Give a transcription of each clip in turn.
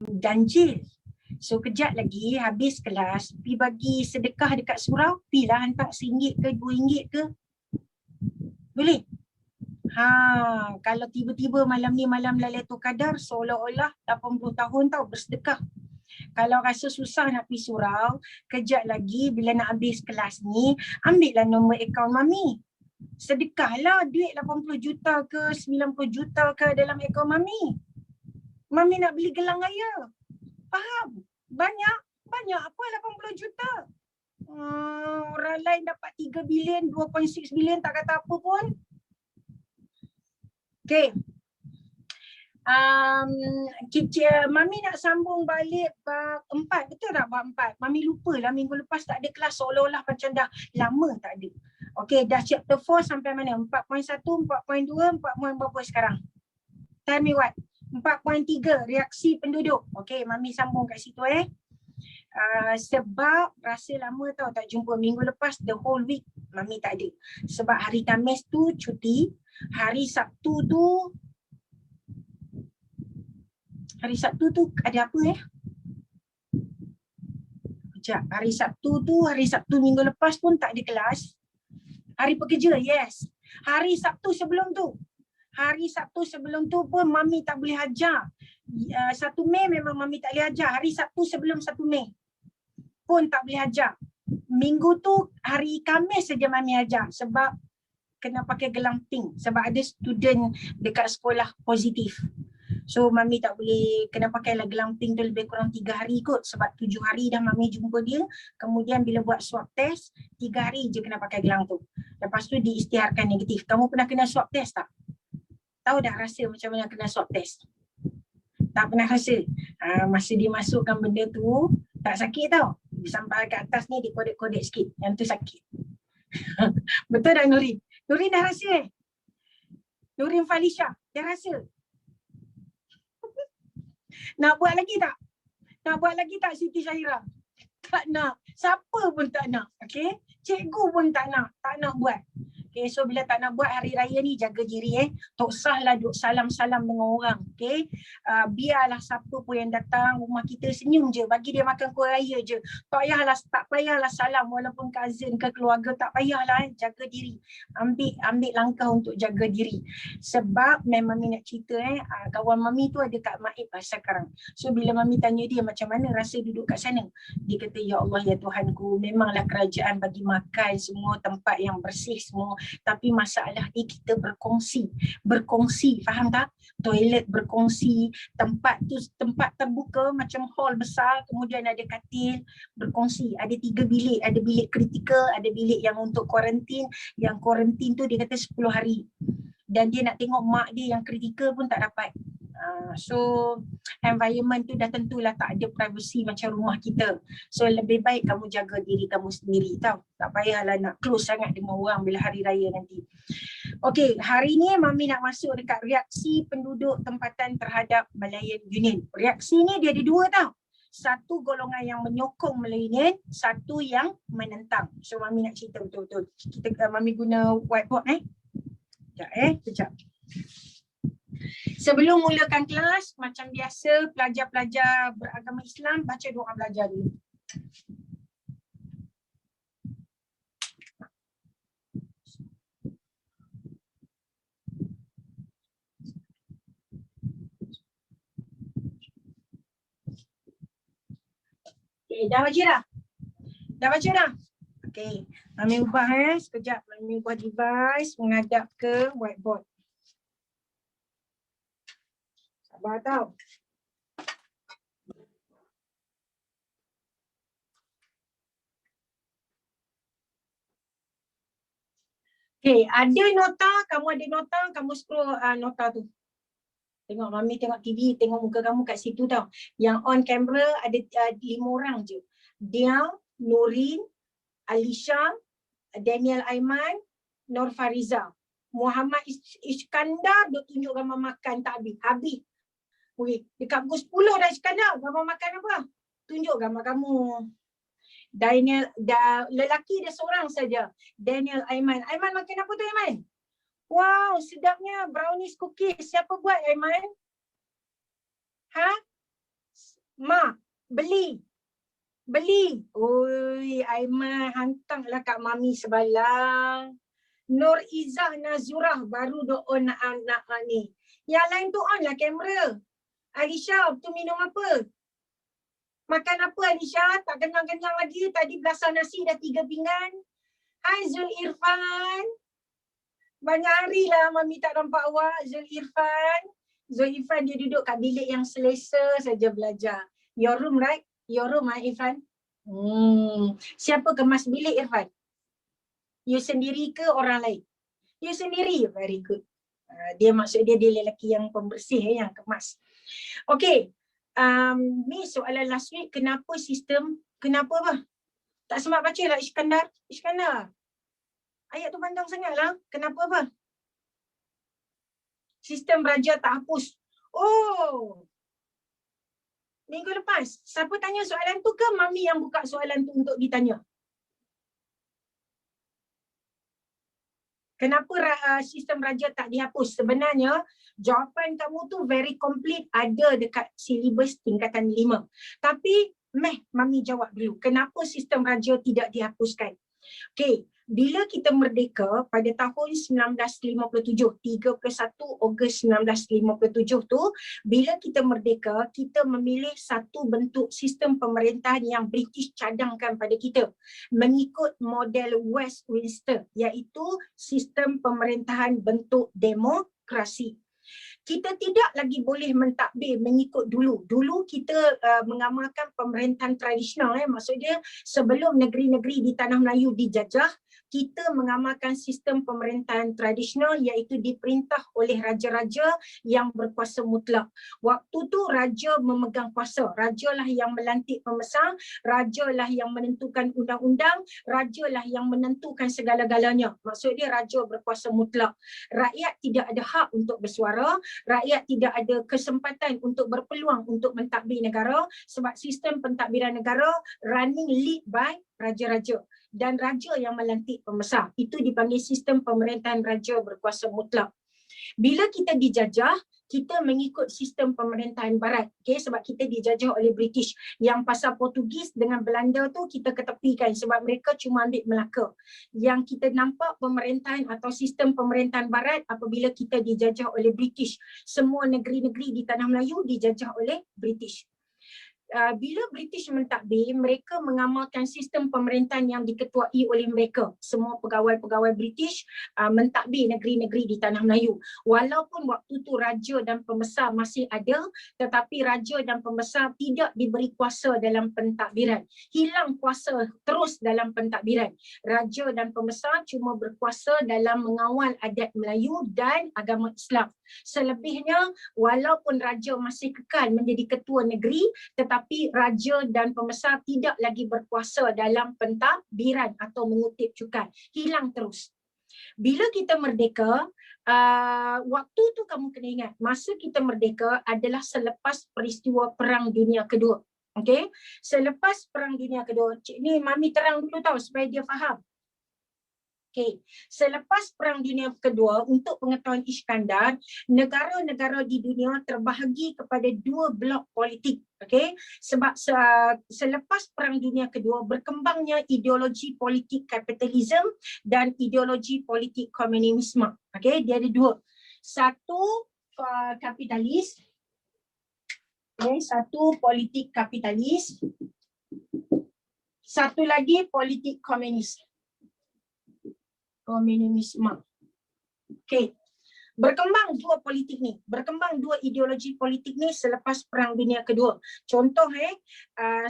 ganjil. So kejap lagi habis kelas, pi bagi sedekah dekat surau, pi lah hantar RM1 ke RM2 ke. Boleh? Kalau tiba-tiba malam ni malam Lailatul Qadar, seolah-olah 80 tahun tau bersedekah. Kalau rasa susah nak pergi surau, kejap lagi bila nak habis kelas ni, ambillah nombor akaun Mami. Sedekahlah duit 80 juta ke 90 juta ke dalam akaun Mami. Mami nak beli gelang raya. Faham? Banyak apa 80 juta? Orang lain dapat 3 bilion, 2.6 bilion tak kata apa pun. Okay. Mami nak sambung balik bab 4. Betul tak bab 4? Mami lupa lah minggu lepas tak ada kelas, seolah-olah macam dah lama tak ada. Okay, dah chapter 4 sampai mana? 4.1, 4.2, 4. Berapa sekarang? Tell me what? 4.3, reaksi penduduk. Okay, Mami sambung kat situ sebab rasa lama tau tak jumpa. Minggu lepas the whole week Mami tak ada. Sebab hari Khamis tu cuti, hari Sabtu tu ada apa Sekejap. Hari Sabtu minggu lepas pun tak ada kelas. Hari pekerja, yes. Hari Sabtu sebelum tu pun Mami tak boleh ajar. 1 Mei memang Mami tak boleh ajar. Hari Sabtu sebelum 1 Mei pun tak boleh ajar. Minggu tu hari Khamis saja Mami ajar sebab kena pakai gelang pink sebab ada student dekat sekolah positif. So Mami tak boleh, kena pakailah gelang pink tu lebih kurang 3 hari kot sebab 7 hari dah Mami jumpa dia. Kemudian bila buat swab test, 3 hari je kena pakai gelang tu. Lepas tu diisytiharkan negatif. Kamu pernah kena swab test tak? Tahu dah rasa macam mana kena swab test? Tak pernah rasa? Masa dia masukkan benda tu, tak sakit tau. Sampai kat atas ni dikodek-kodek sikit. Yang tu sakit. Betul tak Nurin? Nurin dah rasa Nurin Falisha, dah rasa? Nak buat lagi tak? Nak buat lagi tak Siti Syahira? Tak nak. Siapa pun tak nak. Okay? Cikgu pun tak nak buat. Okay, so bila tak nak buat hari raya ni, jaga diri tak usahlah duk salam-salam dengan orang. Okay? Biarlah siapa pun yang datang rumah kita senyum je, bagi dia makan kuih raya je. Tak payahlah salam walaupun cousin ke keluarga, tak payahlah. Jaga diri. Ambil langkah untuk jaga diri. Sebab memang Mami nak cerita kawan Mami tu ada kat Maib sekarang. So bila Mami tanya dia macam mana rasa duduk kat sana, dia kata ya Allah ya Tuhanku, memanglah kerajaan bagi makan semua, tempat yang bersih semua, tapi masalah ni kita berkongsi, faham tak? Toilet berkongsi, tempat terbuka macam hall besar, kemudian ada katil berkongsi, ada 3 bilik, ada bilik kritikal, ada bilik yang untuk kuarantin. Yang kuarantin tu dia kata 10 hari dan dia nak tengok mak dia yang kritikal pun tak dapat. So environment tu dah tentulah tak ada privacy macam rumah kita. So lebih baik kamu jaga diri kamu sendiri tau. Tak payahlah nak close sangat dengan orang bila hari raya nanti. Okey, hari ni Mami nak masuk dekat reaksi penduduk tempatan terhadap Malayan Union. Reaksi ni dia ada 2 tau. Satu golongan yang menyokong Malayan, satu yang menentang. So Mami nak cerita betul-betul. Mami guna whiteboard Sekejap. Sebelum mulakan kelas, macam biasa pelajar-pelajar beragama Islam baca doa belajar dulu. Okay, dah baca dah? Dah baca dah? Okay, Mami ubah sekejap. Mami ubah device menghadap ke whiteboard. Sabar tau. Okay, ada nota, kamu scroll nota tu. Tengok Mami tengok TV, tengok muka kamu kat situ tau. Yang on camera ada 5 orang je. Dia, Nurin, Alisha, Daniel Aiman, Nur Fariza. Muhammad Iskandar dia tunjuk gambar makan tak habis. Ui, dekat pukul 10 dah Iskandar, gambar makan apa? Tunjuk gambar kamu. Daniel, lelaki dia seorang saja. Daniel Aiman. Aiman makan apa tu Aiman? Wow, sedapnya brownies cookies. Siapa buat Aiman? Mak, beli. Beli. Oi, Aiman hantarlah kat mami sebalang. Nur Izzah Nazurah baru do on nak ni. Yang lain tu on lah kamera. Alisha, tu minum apa? Makan apa Alisha? Tak kenyang-kenyang lagi. Tadi belasah nasi dah 3 pinggan. Hai Zul Irfan. Banyak hari lah mami tak nampak awak, Zul Irfan. Zul Irfan dia duduk kat bilik yang selesa saja belajar. Your room, right? Your room, Irfan? Siapa kemas bilik, Irfan? You sendiri ke orang lain? You sendiri? Very good. Dia maksud dia lelaki yang pembersih, yang kemas. Okay. Ni soalan last week, kenapa apa? Tak sempat baca lah Iskandar. Ayat tu panjang sangat lah. Kenapa apa? Sistem raja tak hapus. Oh. Minggu lepas. Siapa tanya soalan tu ke mami yang buka soalan tu untuk ditanya? Kenapa sistem raja tak dihapus? Sebenarnya jawapan kamu tu very complete, ada dekat silibus tingkatan 5. Tapi mami jawab dulu. Kenapa sistem raja tidak dihapuskan? Okey, bila kita merdeka pada tahun 1957, 31 Ogos 1957 tu, bila kita merdeka, kita memilih satu bentuk sistem pemerintahan yang British cadangkan pada kita mengikut model Westminster, iaitu sistem pemerintahan bentuk demokrasi. Kita tidak lagi boleh mentadbir mengikut dulu. Dulu kita mengamalkan pemerintahan tradisional. Maksudnya sebelum negeri-negeri di Tanah Melayu dijajah, kita mengamalkan sistem pemerintahan tradisional iaitu diperintah oleh raja-raja yang berkuasa mutlak. Waktu tu raja memegang kuasa. Rajalah yang melantik pembesar, rajalah yang menentukan undang-undang, rajalah yang menentukan segala-galanya. Maksudnya raja berkuasa mutlak. Rakyat tidak ada hak untuk bersuara, rakyat tidak ada kesempatan untuk berpeluang untuk mentadbir negara sebab sistem pentadbiran negara running lead by raja-raja dan raja yang melantik pembesar. Itu dipanggil sistem pemerintahan raja berkuasa mutlak. Bila kita dijajah, kita mengikut sistem pemerintahan barat, sebab kita dijajah oleh British. Yang pasal Portugis dengan Belanda tu kita ketepikan sebab mereka cuma ambil Melaka. Yang kita nampak pemerintahan atau sistem pemerintahan barat apabila kita dijajah oleh British. Semua negeri-negeri di Tanah Melayu dijajah oleh British. Bila British mentadbir, mereka mengamalkan sistem pemerintahan yang diketuai oleh mereka. Semua pegawai-pegawai British mentadbir negeri-negeri di Tanah Melayu. Walaupun waktu tu raja dan pembesar masih ada, tetapi raja dan pembesar tidak diberi kuasa dalam pentadbiran. Hilang kuasa terus dalam pentadbiran. Raja dan pembesar cuma berkuasa dalam mengawal adat Melayu dan agama Islam. Selebihnya, walaupun raja masih kekal menjadi ketua negeri, tetapi raja dan pembesar tidak lagi berkuasa dalam pentadbiran atau mengutip cukai. Hilang terus. Bila kita merdeka, waktu tu kamu kena ingat, masa kita merdeka adalah selepas peristiwa Perang Dunia Kedua. Okay? Selepas Perang Dunia Kedua, ni mami terang dulu tahu supaya dia faham. Okay. Selepas Perang Dunia Kedua, untuk pengetahuan Iskandar, negara-negara di dunia terbahagi kepada 2 blok politik. Okay. Sebab selepas Perang Dunia Kedua, berkembangnya ideologi politik kapitalisme dan ideologi politik komunisme. Okay. Dia ada 2. Satu kapitalis, okay. Satu politik kapitalis, satu lagi politik komunis. Komunisme. Okay. Berkembang 2 politik ni, berkembang 2 ideologi politik ni selepas Perang Dunia Kedua. Contoh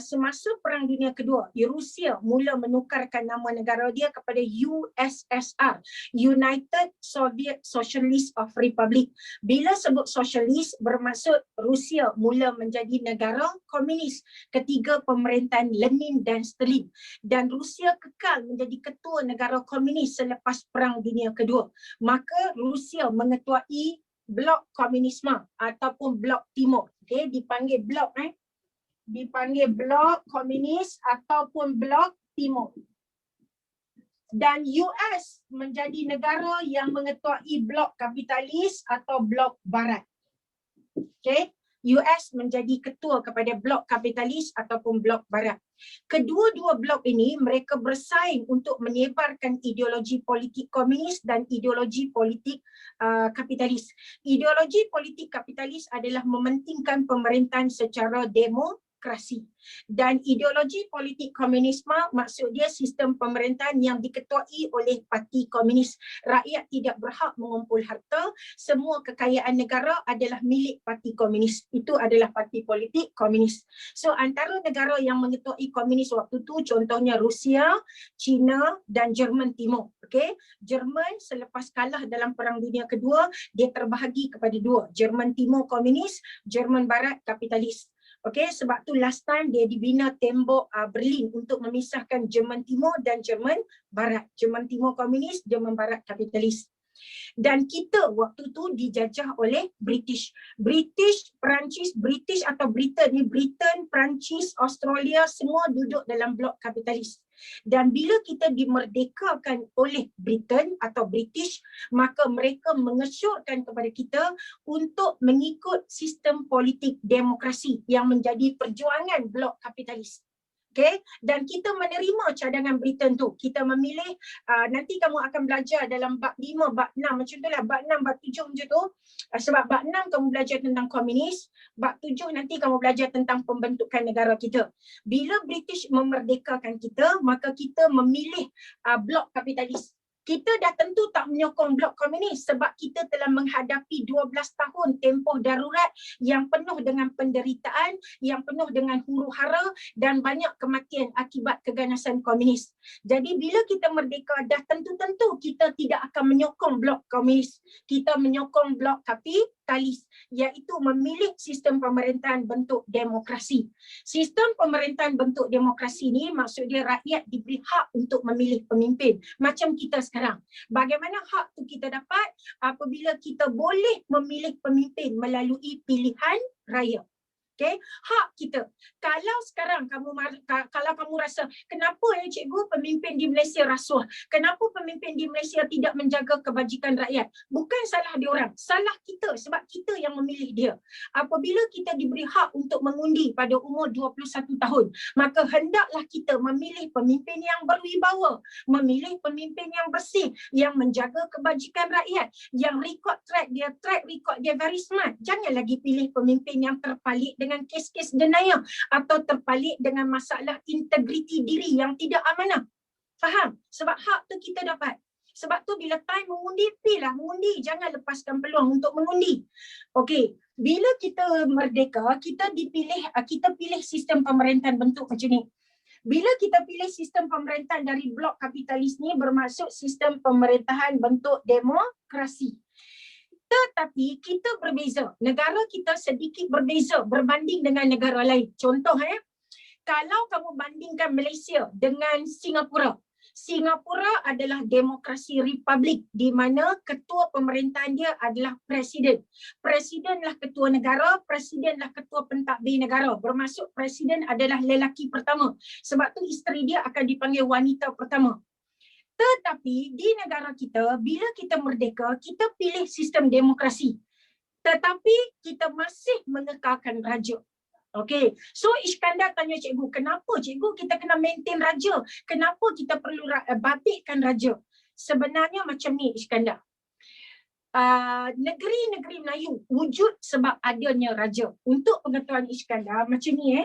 semasa Perang Dunia Kedua, Rusia mula menukarkan nama negara dia kepada USSR, United Soviet Socialist of Republic. Bila sebut sosialis, bermaksud Rusia mula menjadi negara komunis ketiga pemerintahan Lenin dan Stalin. Dan Rusia kekal menjadi ketua negara komunis selepas Perang Dunia Kedua. Maka Rusia mengetuai blok komunisme ataupun blok timur. Okay, dipanggil blok dipanggil blok komunis ataupun blok timur. Dan US menjadi negara yang mengetuai blok kapitalis atau blok barat. Okay, US menjadi ketua kepada blok kapitalis ataupun blok barat. Kedua-dua blok ini mereka bersaing untuk menyebarkan ideologi politik komunis dan ideologi politik kapitalis. Ideologi politik kapitalis adalah mementingkan pemerintahan secara demokrasi. Dan ideologi politik komunisme maksud dia sistem pemerintahan yang diketuai oleh parti komunis. Rakyat tidak berhak mengumpul harta, semua kekayaan negara adalah milik parti komunis. Itu adalah parti politik komunis. So antara negara yang mengetuai komunis waktu tu contohnya Rusia, China dan Jerman Timur. Okay? Jerman selepas kalah dalam Perang Dunia Kedua, dia terbahagi kepada dua. Jerman Timur komunis, Jerman Barat kapitalis. Okey, sebab tu last time dia dibina tembok Berlin untuk memisahkan Jerman Timur dan Jerman Barat. Jerman Timur komunis, Jerman Barat kapitalis. Dan kita waktu tu dijajah oleh British. British atau Britain ni, Britain, Perancis, Australia semua duduk dalam blok kapitalis. Dan bila kita dimerdekakan oleh Britain atau British, maka mereka mengesyorkan kepada kita untuk mengikut sistem politik demokrasi yang menjadi perjuangan blok kapitalis. Okay? Dan kita menerima cadangan Britain tu. Kita memilih, nanti kamu akan belajar dalam bab 5, bab 6 macam tu lah, bab 6, bab 7 macam tu. Sebab bab 6 kamu belajar tentang komunis, bab 7 nanti kamu belajar tentang pembentukan negara kita. Bila British memerdekakan kita, maka kita memilih blok kapitalis. Kita dah tentu tak menyokong blok komunis sebab kita telah menghadapi 12 tahun tempoh darurat yang penuh dengan penderitaan, yang penuh dengan huru-hara dan banyak kematian akibat keganasan komunis. Jadi bila kita merdeka, dah tentu-tentu kita tidak akan menyokong blok komunis. Kita menyokong blok kapitalis, iaitu memilih sistem pemerintahan bentuk demokrasi. Sistem pemerintahan bentuk demokrasi ni maksud dia rakyat diberi hak untuk memilih pemimpin. Macam kita sekarang. Bagaimana hak tu kita dapat? Apabila kita boleh memilih pemimpin melalui pilihan raya. Okay, hak kita. Kalau sekarang kamu rasa, kenapa ya cikgu pemimpin di Malaysia rasuah? Kenapa pemimpin di Malaysia tidak menjaga kebajikan rakyat? Bukan salah diorang, salah kita sebab kita yang memilih dia. Apabila kita diberi hak untuk mengundi pada umur 21 tahun, maka hendaklah kita memilih pemimpin yang berwibawa, memilih pemimpin yang bersih, yang menjaga kebajikan rakyat, yang track record dia very smart. Jangan lagi pilih pemimpin yang terpalit dengan kes-kes jenayah atau terpalit dengan masalah integriti diri yang tidak amanah. Faham? Sebab hak tu kita dapat. Sebab tu bila time mengundi, pilihlah mengundi. Jangan lepaskan peluang untuk mengundi. Okey, bila kita merdeka, kita pilih sistem pemerintahan bentuk macam ni. Bila kita pilih sistem pemerintahan dari blok kapitalis ni, bermaksud sistem pemerintahan bentuk demokrasi. Tetapi kita berbeza. Negara kita sedikit berbeza berbanding dengan negara lain. Contoh kalau kamu bandingkan Malaysia dengan Singapura. Singapura adalah demokrasi republik di mana ketua pemerintahan dia adalah presiden. Presidenlah ketua negara, presidenlah ketua pentadbir negara. Bermaksud presiden adalah lelaki pertama. Sebab tu isteri dia akan dipanggil wanita pertama. Tetapi di negara kita, bila kita merdeka, kita pilih sistem demokrasi. Tetapi kita masih mengekalkan raja. Okey, so Iskandar tanya cikgu, kenapa cikgu kita kena maintain raja? Kenapa kita perlu babitkan raja? Sebenarnya macam ni Iskandar. Negeri-negeri Melayu wujud sebab adanya raja. Untuk pengetahuan Iskandar macam ni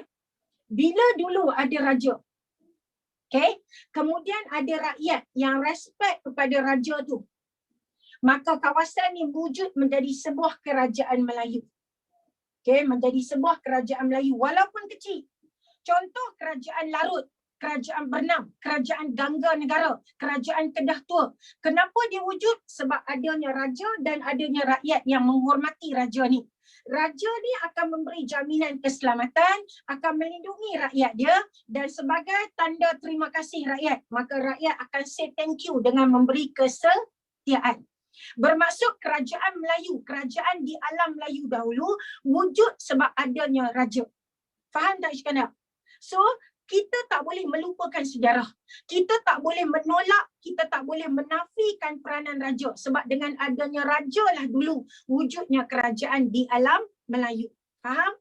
bila dulu ada raja, okay, kemudian ada rakyat yang respect kepada raja tu, maka kawasan ni wujud menjadi sebuah kerajaan Melayu. Okay, menjadi sebuah kerajaan Melayu walaupun kecil. Contoh kerajaan Larut, kerajaan Bernam, kerajaan Gangga Negara, kerajaan Kedah Tua. Kenapa dia wujud? Sebab adanya raja dan adanya rakyat yang menghormati raja ni. Raja ni akan memberi jaminan keselamatan, akan melindungi rakyat dia dan sebagai tanda terima kasih rakyat, maka rakyat akan say thank you dengan memberi kesetiaan. Bermaksud kerajaan Melayu, kerajaan di alam Melayu dahulu wujud sebab adanya raja. Faham tak Iskandar? So, kita tak boleh melupakan sejarah. Kita tak boleh menolak, kita tak boleh menafikan peranan raja. Sebab dengan adanya raja lah dulu wujudnya kerajaan di alam Melayu. Faham?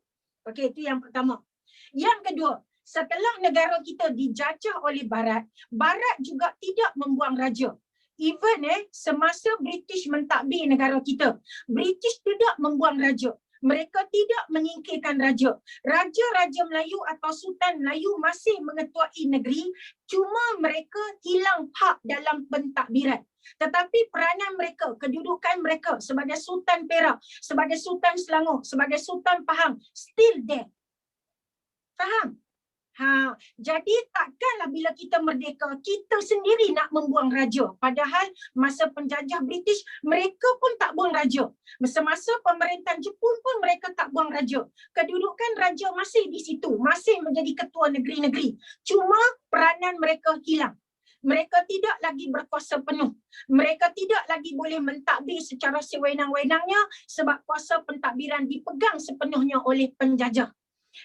Okey, itu yang pertama. Yang kedua, setelah negara kita dijajah oleh Barat, Barat juga tidak membuang raja. Even semasa British mentadbir negara kita, British tidak membuang raja. Mereka tidak menyingkirkan raja. Raja-raja Melayu atau Sultan Melayu masih mengetuai negeri, cuma mereka hilang hak dalam pentadbiran. Tetapi peranan mereka, kedudukan mereka sebagai Sultan Perak, sebagai Sultan Selangor, sebagai Sultan Pahang, still there. Faham? Jadi takkanlah bila kita merdeka, kita sendiri nak membuang raja. Padahal masa penjajah British, mereka pun tak buang raja. Semasa pemerintahan Jepun pun mereka tak buang raja. Kedudukan raja masih di situ, masih menjadi ketua negeri-negeri. Cuma peranan mereka hilang. Mereka tidak lagi berkuasa penuh. Mereka tidak lagi boleh mentadbir secara sewenang-wenangnya sebab kuasa pentadbiran dipegang sepenuhnya oleh penjajah.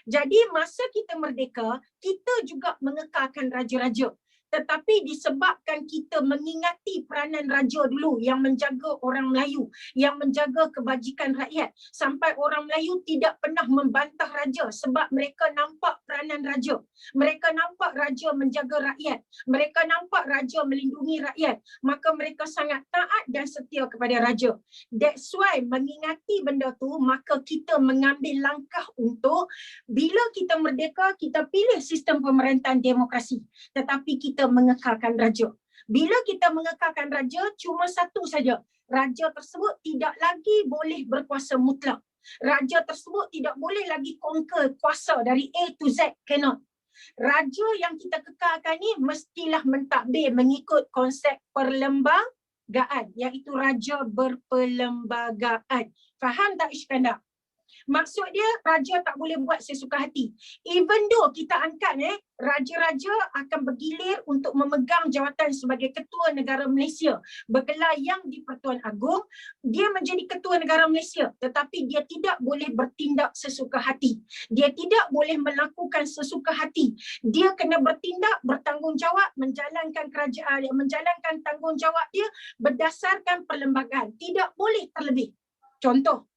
Jadi masa kita merdeka, kita juga mengekalkan raja-raja. Tetapi disebabkan kita mengingati peranan raja dulu yang menjaga orang Melayu, yang menjaga kebajikan rakyat. Sampai orang Melayu tidak pernah membantah raja sebab mereka nampak peranan raja. Mereka nampak raja menjaga rakyat. Mereka nampak raja melindungi rakyat. Maka mereka sangat taat dan setia kepada raja. That's why mengingati benda tu, maka kita mengambil langkah untuk bila kita merdeka, kita pilih sistem pemerintahan demokrasi. Tetapi kita mengekalkan raja. Bila kita mengekalkan raja, cuma satu saja. Raja tersebut tidak lagi boleh berkuasa mutlak. Raja tersebut tidak boleh lagi conquer kuasa dari A to Z. Cannot. Raja yang kita kekalkan ni mestilah mentadbir mengikut konsep perlembagaan, iaitu raja berperlembagaan. Faham tak Iskandar? Maksud dia raja tak boleh buat sesuka hati. Even though kita angkat raja-raja akan bergilir untuk memegang jawatan sebagai ketua negara Malaysia, bergelar yang di Pertuan Agong, dia menjadi ketua negara Malaysia, tetapi dia tidak boleh bertindak sesuka hati. Dia tidak boleh melakukan sesuka hati. Dia kena bertindak bertanggungjawab, menjalankan kerajaan, menjalankan tanggungjawab dia berdasarkan perlembagaan. Tidak boleh terlebih. Contoh,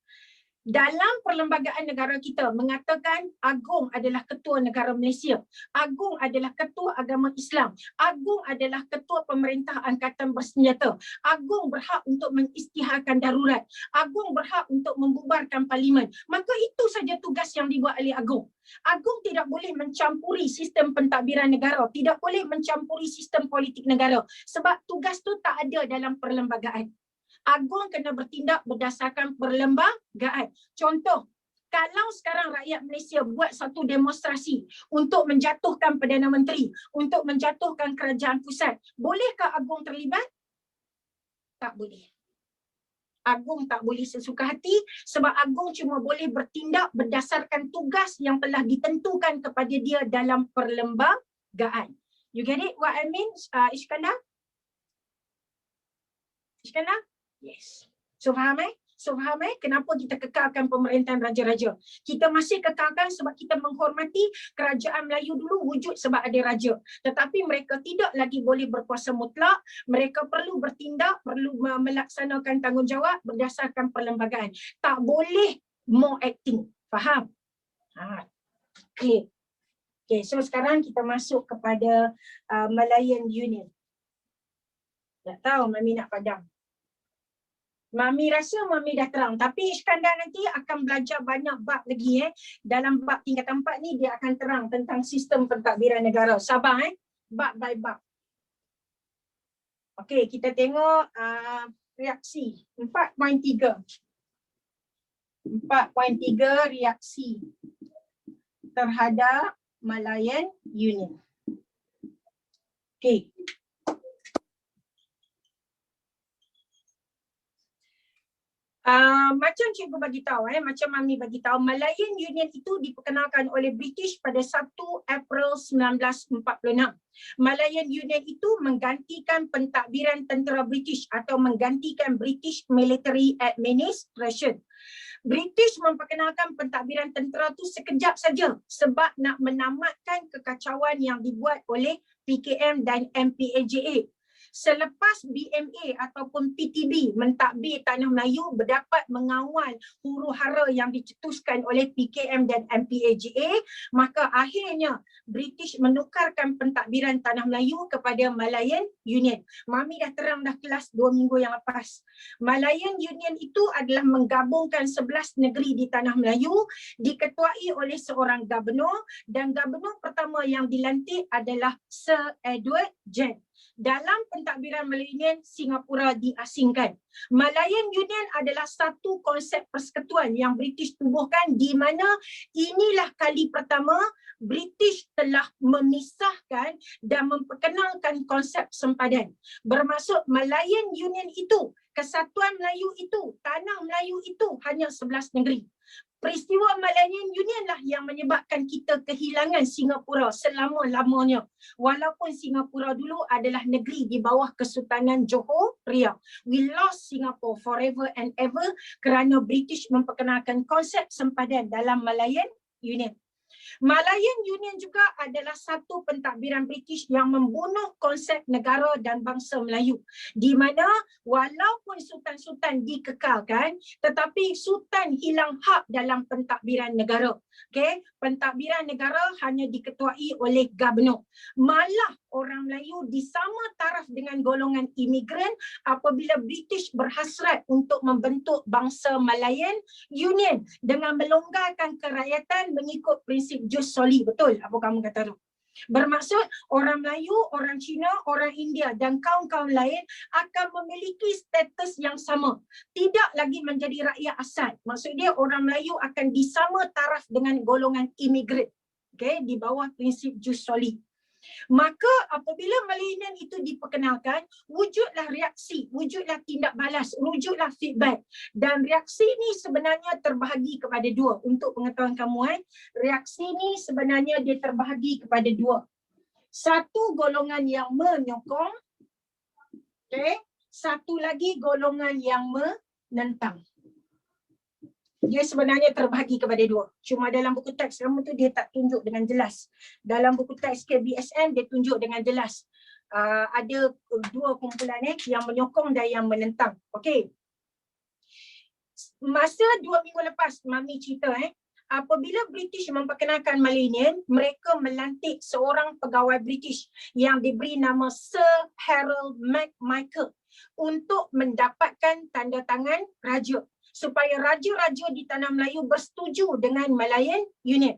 dalam perlembagaan negara kita mengatakan Agong adalah ketua negara Malaysia. Agong adalah ketua agama Islam. Agong adalah ketua pemerintah angkatan bersenjata. Agong berhak untuk mengisytiharkan darurat. Agong berhak untuk membubarkan parlimen. Maka itu saja tugas yang dibuat oleh Agong. Agong tidak boleh mencampuri sistem pentadbiran negara. Tidak boleh mencampuri sistem politik negara. Sebab tugas tu tak ada dalam perlembagaan. Agong kena bertindak berdasarkan perlembagaan. Contoh, kalau sekarang rakyat Malaysia buat satu demonstrasi untuk menjatuhkan Perdana Menteri, untuk menjatuhkan kerajaan pusat, bolehkah Agong terlibat? Tak boleh. Agong tak boleh sesuka hati sebab Agong cuma boleh bertindak berdasarkan tugas yang telah ditentukan kepada dia dalam perlembagaan. You get it what I mean, Iskandar? Iskandar? Yes. So faham kenapa kita kekalkan pemerintahan raja-raja? Kita masih kekalkan sebab kita menghormati kerajaan Melayu dulu wujud sebab ada raja. Tetapi mereka tidak lagi boleh berkuasa mutlak. Mereka perlu bertindak, perlu melaksanakan tanggungjawab berdasarkan perlembagaan. Tak boleh more acting. Faham? Okay. Okay, so sekarang kita masuk kepada Malayan Union. Tak tahu Mami nak padam. Mami rasa Mami dah terang. Tapi Iskandar nanti akan belajar banyak bab lagi. Dalam bab tingkatan 4 ni dia akan terang tentang sistem pentadbiran negara. Sabar bab by bab. Okey, kita tengok reaksi 4.3. 4.3 reaksi terhadap Malayan Union. Okey. Macam cikgu bagi tahu, macam Mami bagi tahu, Malayan Union itu diperkenalkan oleh British pada 1 April 1946. Malayan Union itu menggantikan pentadbiran tentera British atau menggantikan British Military Administration. British memperkenalkan pentadbiran tentera itu sekejap saja sebab nak menamatkan kekacauan yang dibuat oleh PKM dan MPAJA. Selepas BMA ataupun PTB mentadbir Tanah Melayu berdapat mengawal huru-hara yang dicetuskan oleh PKM dan MPAGA, maka akhirnya British menukarkan pentadbiran Tanah Melayu kepada Malayan Union. Mami dah terang dah kelas 2 minggu yang lepas. Malayan Union itu adalah menggabungkan 11 negeri di Tanah Melayu, diketuai oleh seorang gubernur, dan gubernur pertama yang dilantik adalah Sir Edward Jack. Dalam pentadbiran Malayan Union, Singapura diasingkan. Malayan Union adalah satu konsep persekutuan yang British tubuhkan, di mana inilah kali pertama British telah memisahkan dan memperkenalkan konsep sempadan. Bermaksud Malayan Union itu, Kesatuan Melayu itu, Tanah Melayu itu hanya 11 negeri. Peristiwa Malayan Union lah yang menyebabkan kita kehilangan Singapura selama-lamanya. Walaupun Singapura dulu adalah negeri di bawah Kesultanan Johor Riau. We lost Singapore forever and ever kerana British memperkenalkan konsep sempadan dalam Malayan Union. Malayan Union juga adalah satu pentadbiran British yang membunuh konsep negara dan bangsa Melayu, di mana walaupun sultan-sultan dikekalkan, tetapi sultan hilang hak dalam pentadbiran negara. Okey, pentadbiran negara hanya diketuai oleh gubernur. Malah orang Melayu disama taraf dengan golongan imigran apabila British berhasrat untuk membentuk bangsa Malayan Union dengan melonggarkan kerakyatan mengikut prinsip jus soli. Betul apa kamu kata tu? Bermaksud orang Melayu, orang Cina, orang India dan kaum-kaum lain akan memiliki status yang sama. Tidak lagi menjadi rakyat asal. Maksud dia orang Melayu akan disama taraf dengan golongan imigran. Okay, di bawah prinsip jus soli. Maka apabila Malayan itu diperkenalkan, wujudlah reaksi, wujudlah tindak balas, wujudlah feedback. Dan reaksi ini sebenarnya terbahagi kepada dua. Untuk pengetahuan kamu, reaksi ini sebenarnya dia terbahagi kepada dua. Satu, golongan yang menyokong, okay. Satu lagi golongan yang menentang. Dia sebenarnya terbahagi kepada dua. Cuma dalam buku teks kamu tu dia tak tunjuk dengan jelas. Dalam buku teks KBSN dia tunjuk dengan jelas. Ada dua kumpulan yang menyokong dan yang menentang. Okey. Masa 2 minggu lepas Mami cerita apabila British memperkenalkan Malayan, mereka melantik seorang pegawai British yang diberi nama Sir Harold McMichael untuk mendapatkan tanda tangan raja, supaya raja-raja di Tanah Melayu bersetuju dengan Malayan Union.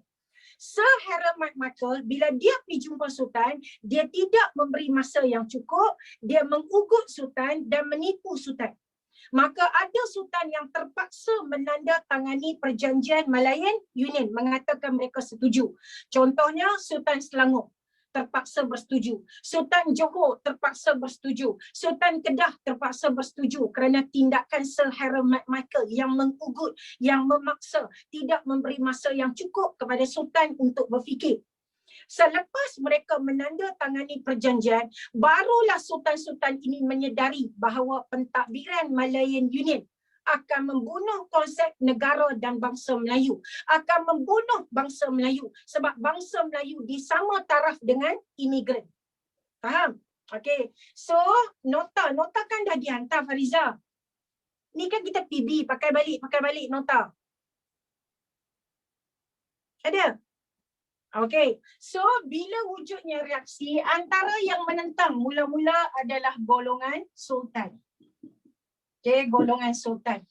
Sir Harold McMichael, bila dia pergi jumpa Sultan, dia tidak memberi masa yang cukup, dia mengugut Sultan dan menipu Sultan. Maka ada Sultan yang terpaksa menandatangani perjanjian Malayan Union, mengatakan mereka setuju. Contohnya Sultan Selangor terpaksa bersetuju. Sultan Johor terpaksa bersetuju. Sultan Kedah terpaksa bersetuju kerana tindakan Sir Harold McMichael yang mengugut, yang memaksa, tidak memberi masa yang cukup kepada Sultan untuk berfikir. Selepas mereka menandatangani perjanjian, barulah sultan-sultan ini menyedari bahawa pentadbiran Malayan Union akan membunuh konsep negara dan bangsa Melayu, akan membunuh bangsa Melayu sebab bangsa Melayu disama taraf dengan imigran. Faham? Okey. So, nota kan dah dihantar Fariza. Ni kan kita PB, pakai balik nota. Ada? Okey. So, bila wujudnya reaksi, antara yang menentang mula-mula adalah golongan sultan. Okay, golongan sultan.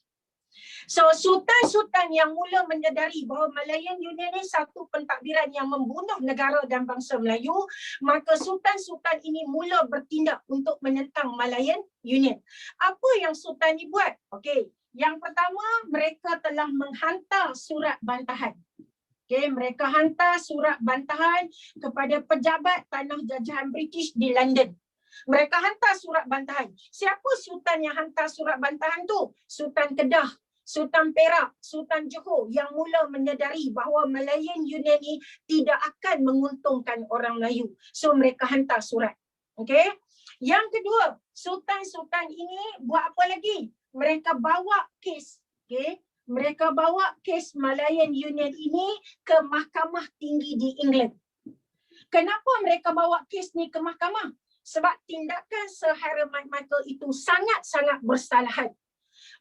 So, sultan-sultan yang mula menyadari bahawa Malayan Union ini satu pentadbiran yang membunuh negara dan bangsa Melayu, maka sultan-sultan ini mula bertindak untuk menentang Malayan Union. Apa yang sultan ini buat? Okey, yang pertama mereka telah menghantar surat bantahan. Okay, mereka hantar surat bantahan kepada pejabat tanah jajahan British di London. Mereka hantar surat bantahan. Siapa sultan yang hantar surat bantahan tu? Sultan Kedah, Sultan Perak, Sultan Johor yang mula menyadari bahawa Malayan Union ni tidak akan menguntungkan orang Melayu. So mereka hantar surat. Okey. Yang kedua, sultan-sultan ini buat apa lagi? Mereka bawa kes, okey. Mereka bawa kes Malayan Union ini ke Mahkamah Tinggi di England. Kenapa mereka bawa kes ni ke mahkamah? Sebab tindakan Sir Harry Michael itu sangat-sangat bersalahan.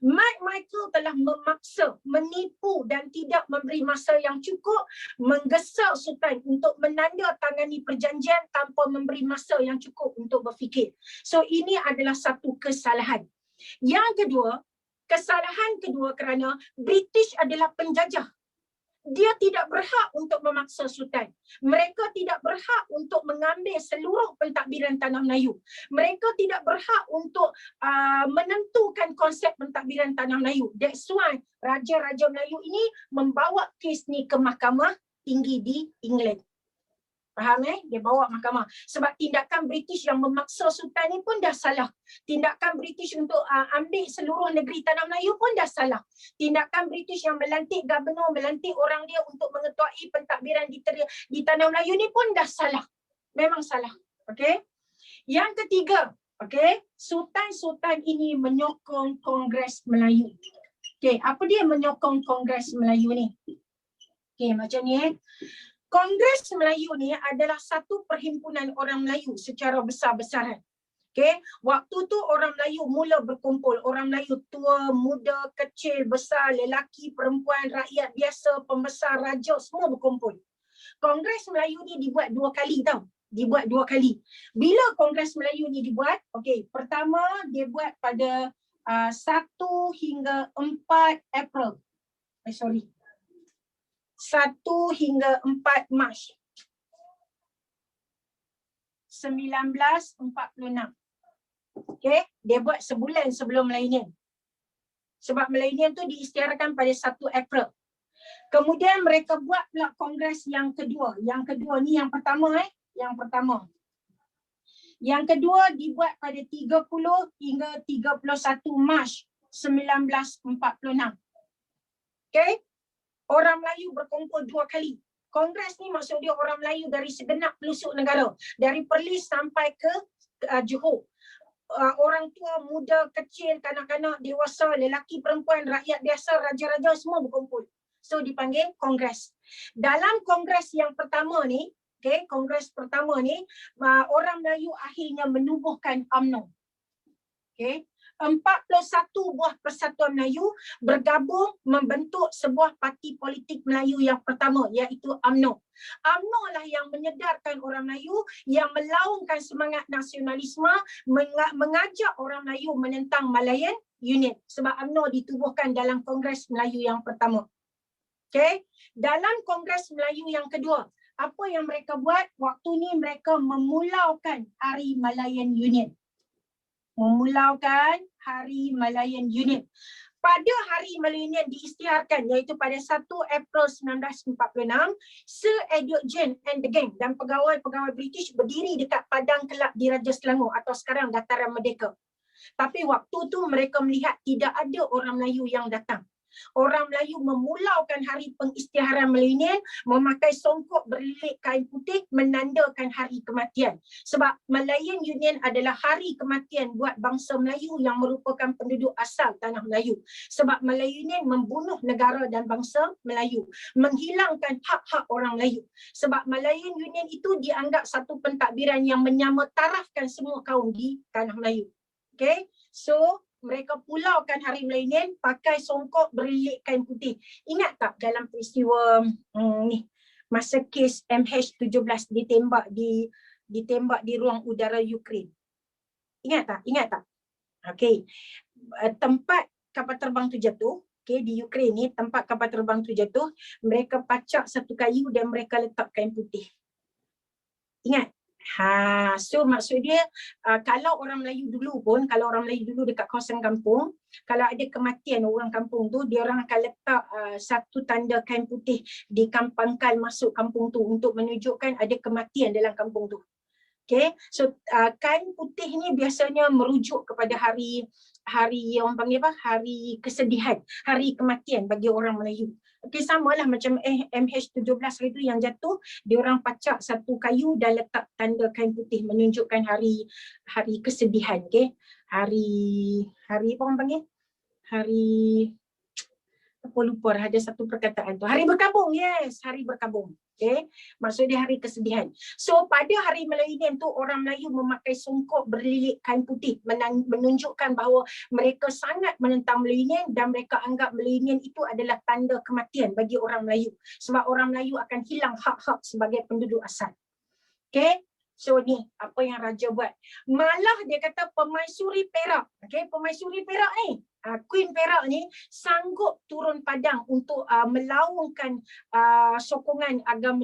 Mike Michael telah memaksa, menipu dan tidak memberi masa yang cukup, menggesa Sultan untuk menandatangani perjanjian tanpa memberi masa yang cukup untuk berfikir. So ini adalah satu kesalahan. Yang kedua, kesalahan kedua kerana British adalah penjajah. Dia tidak berhak untuk memaksa Sultan. Mereka tidak berhak untuk mengambil seluruh pentadbiran tanah Melayu. Mereka tidak berhak untuk menentukan konsep pentadbiran tanah Melayu. That's why Raja-Raja Melayu ini membawa kes ni ke mahkamah tinggi di England. Faham Dia bawa mahkamah. Sebab tindakan British yang memaksa Sultan ni pun dah salah. Tindakan British untuk ambil seluruh negeri tanah Melayu pun dah salah. Tindakan British yang melantik gubernur, melantik orang dia untuk mengetuai pentadbiran di tanah Melayu ni pun dah salah. Memang salah. Okey. Yang ketiga, okey, Sultan-Sultan ini menyokong Kongres Melayu. Okey, apa dia menyokong Kongres Melayu ni? Okey, macam ni Kongres Melayu ni adalah satu perhimpunan orang Melayu secara besar-besaran. Okay? Waktu tu orang Melayu mula berkumpul. Orang Melayu tua, muda, kecil, besar, lelaki, perempuan, rakyat biasa, pembesar, raja, semua berkumpul. Kongres Melayu ni dibuat 2 kali tau. Dibuat 2 kali. Bila Kongres Melayu ni dibuat, okay, pertama dia buat pada 1 hingga 4 April. 1 hingga 4 Mac 1946. Okey, dia buat sebulan sebelum Millennium. Sebab Millennium tu diisytiharkan pada 1 April. Kemudian mereka buat pula kongres yang kedua. Yang kedua ni yang pertama yang pertama. Yang kedua dibuat pada 30 hingga 31 Mac 1946. Okey? Orang Melayu berkumpul 2 kali. Kongres ni maksud dia orang Melayu dari segenap pelosok negara. Dari Perlis sampai ke Johor. Orang tua, muda, kecil, kanak-kanak, dewasa, lelaki, perempuan, rakyat biasa, raja-raja semua berkumpul. So dipanggil kongres. Dalam kongres yang pertama ni, okay, kongres pertama ni, orang Melayu akhirnya menubuhkan UMNO. Okay. 41 buah persatuan Melayu bergabung membentuk sebuah parti politik Melayu yang pertama, iaitu UMNO. UMNO lah yang menyedarkan orang Melayu, yang melaungkan semangat nasionalisme, mengajak orang Melayu menentang Malayan Unit. Sebab UMNO ditubuhkan dalam Kongres Melayu yang pertama. Okay. Dalam Kongres Melayu yang kedua, apa yang mereka buat? Waktu ni mereka memulaukan Hari Malayan Unit. Memulaukan Hari Malayan Unit. Pada Hari Malayan Unit diisytiharkan, iaitu pada 1 April 1946, Sir Edward James and the gang dan pegawai-pegawai British berdiri dekat Padang Kelab di Raja Selangor atau sekarang Dataran Merdeka. Tapi waktu tu mereka melihat tidak ada orang Melayu yang datang. Orang Melayu memulaukan hari pengisytiharan Millennium, memakai songkok berlilit kain putih menandakan hari kematian. Sebab Malayan Union adalah hari kematian buat bangsa Melayu yang merupakan penduduk asal tanah Melayu. Sebab Malayan Union membunuh negara dan bangsa Melayu, menghilangkan hak-hak orang Melayu. Sebab Malayan Union itu dianggap satu pentadbiran yang menyamatarafkan semua kaum di tanah Melayu. Okay, so mereka pulaukan Hari Millennium pakai songkok berlilit kain putih. Ingat tak dalam peristiwa ni, masa kes MH17 ditembak di ruang udara Ukraine? Ingat tak? Ingat tak? Okey. Tempat kapal terbang tu jatuh, okey, di Ukraine ni, tempat kapal terbang tu jatuh, mereka pacak satu kayu dan mereka letak kain putih. Ingat? So maksud dia kalau orang Melayu dulu pun, kalau orang Melayu dulu dekat kawasan kampung, kalau ada kematian orang kampung tu, dia orang akan letak satu tanda kain putih di pangkal masuk kampung tu untuk menunjukkan ada kematian dalam kampung tu. Okay, so kain putih ni biasanya merujuk kepada hari orang panggil apa? Hari kesedihan, hari kematian bagi orang Melayu. Okey, samalah macam MH17 itu yang jatuh, dia orang pacak satu kayu dan letak tanda kain putih menunjukkan hari kesedihan, okey. Hari apa orang panggil? Hari Aku lupa ada satu perkataan tu. Hari berkabung, yes. Hari berkabung. Okay. Maksudnya hari kesedihan. So pada hari Melayu tu orang Melayu memakai songkok berlilit kain putih menunjukkan bahawa mereka sangat menentang Melayu dan mereka anggap Melayu itu adalah tanda kematian bagi orang Melayu. Sebab orang Melayu akan hilang hak-hak sebagai penduduk asal. Okay. So ni apa yang raja buat. Malah dia kata pemaisuri Perak. Okay. Pemaisuri Perak ni. Queen Perak ni sanggup turun padang untuk melaungkan sokongan agar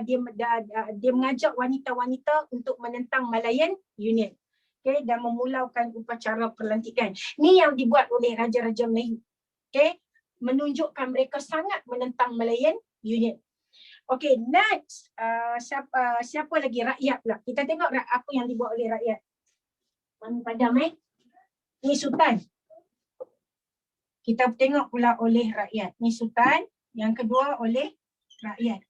dia mengajak wanita-wanita untuk menentang Malayan Union. Okay. Dan memulaukan upacara perlantikan. Ni yang dibuat oleh Raja-Raja Melayu. Okay. Menunjukkan mereka sangat menentang Malayan Union. Okay, next. Siapa lagi? Rakyat pula. Kita tengok apa yang dibuat oleh rakyat. Mana padam Ni Sultan. Kita tengok pula oleh rakyat. Ni Sultan. Yang kedua oleh rakyat.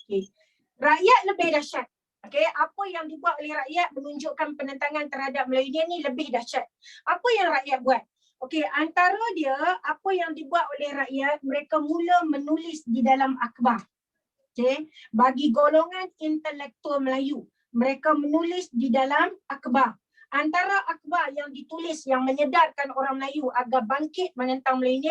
Okay. Rakyat lebih dahsyat. Okay, apa yang dibuat oleh rakyat menunjukkan penentangan terhadap Melayu ni lebih dahsyat. Apa yang rakyat buat? Okay, antara dia, apa yang dibuat oleh rakyat, mereka mula menulis di dalam akhbar. Okay. Bagi golongan intelektual Melayu, mereka menulis di dalam akhbar. Antara akhbar yang ditulis yang menyedarkan orang Melayu agar bangkit menentang Melayu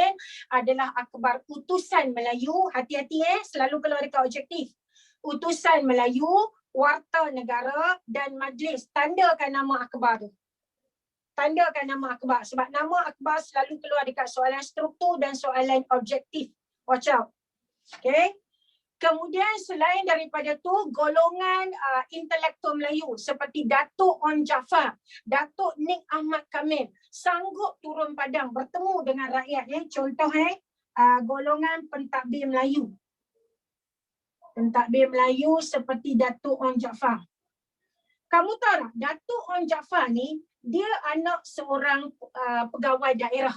adalah akhbar Utusan Melayu. Hati-hati selalu keluar dekat objektif. Utusan Melayu, Warta Negara dan Majlis. Tandakan nama akhbar tu. Tandakan nama akhbar. Sebab nama akhbar selalu keluar dekat soalan struktur dan soalan objektif. Watch out. Okay. Kemudian selain daripada tu, golongan intelektual Melayu seperti Datuk On Jaafar, Datuk Nik Ahmad Kamil sanggup turun padang bertemu dengan rakyat. Contoh golongan pentadbir Melayu. Pentadbir Melayu seperti Datuk On Jaafar. Kamu tahu tak, Datuk On Jaafar ni, dia anak seorang pegawai daerah.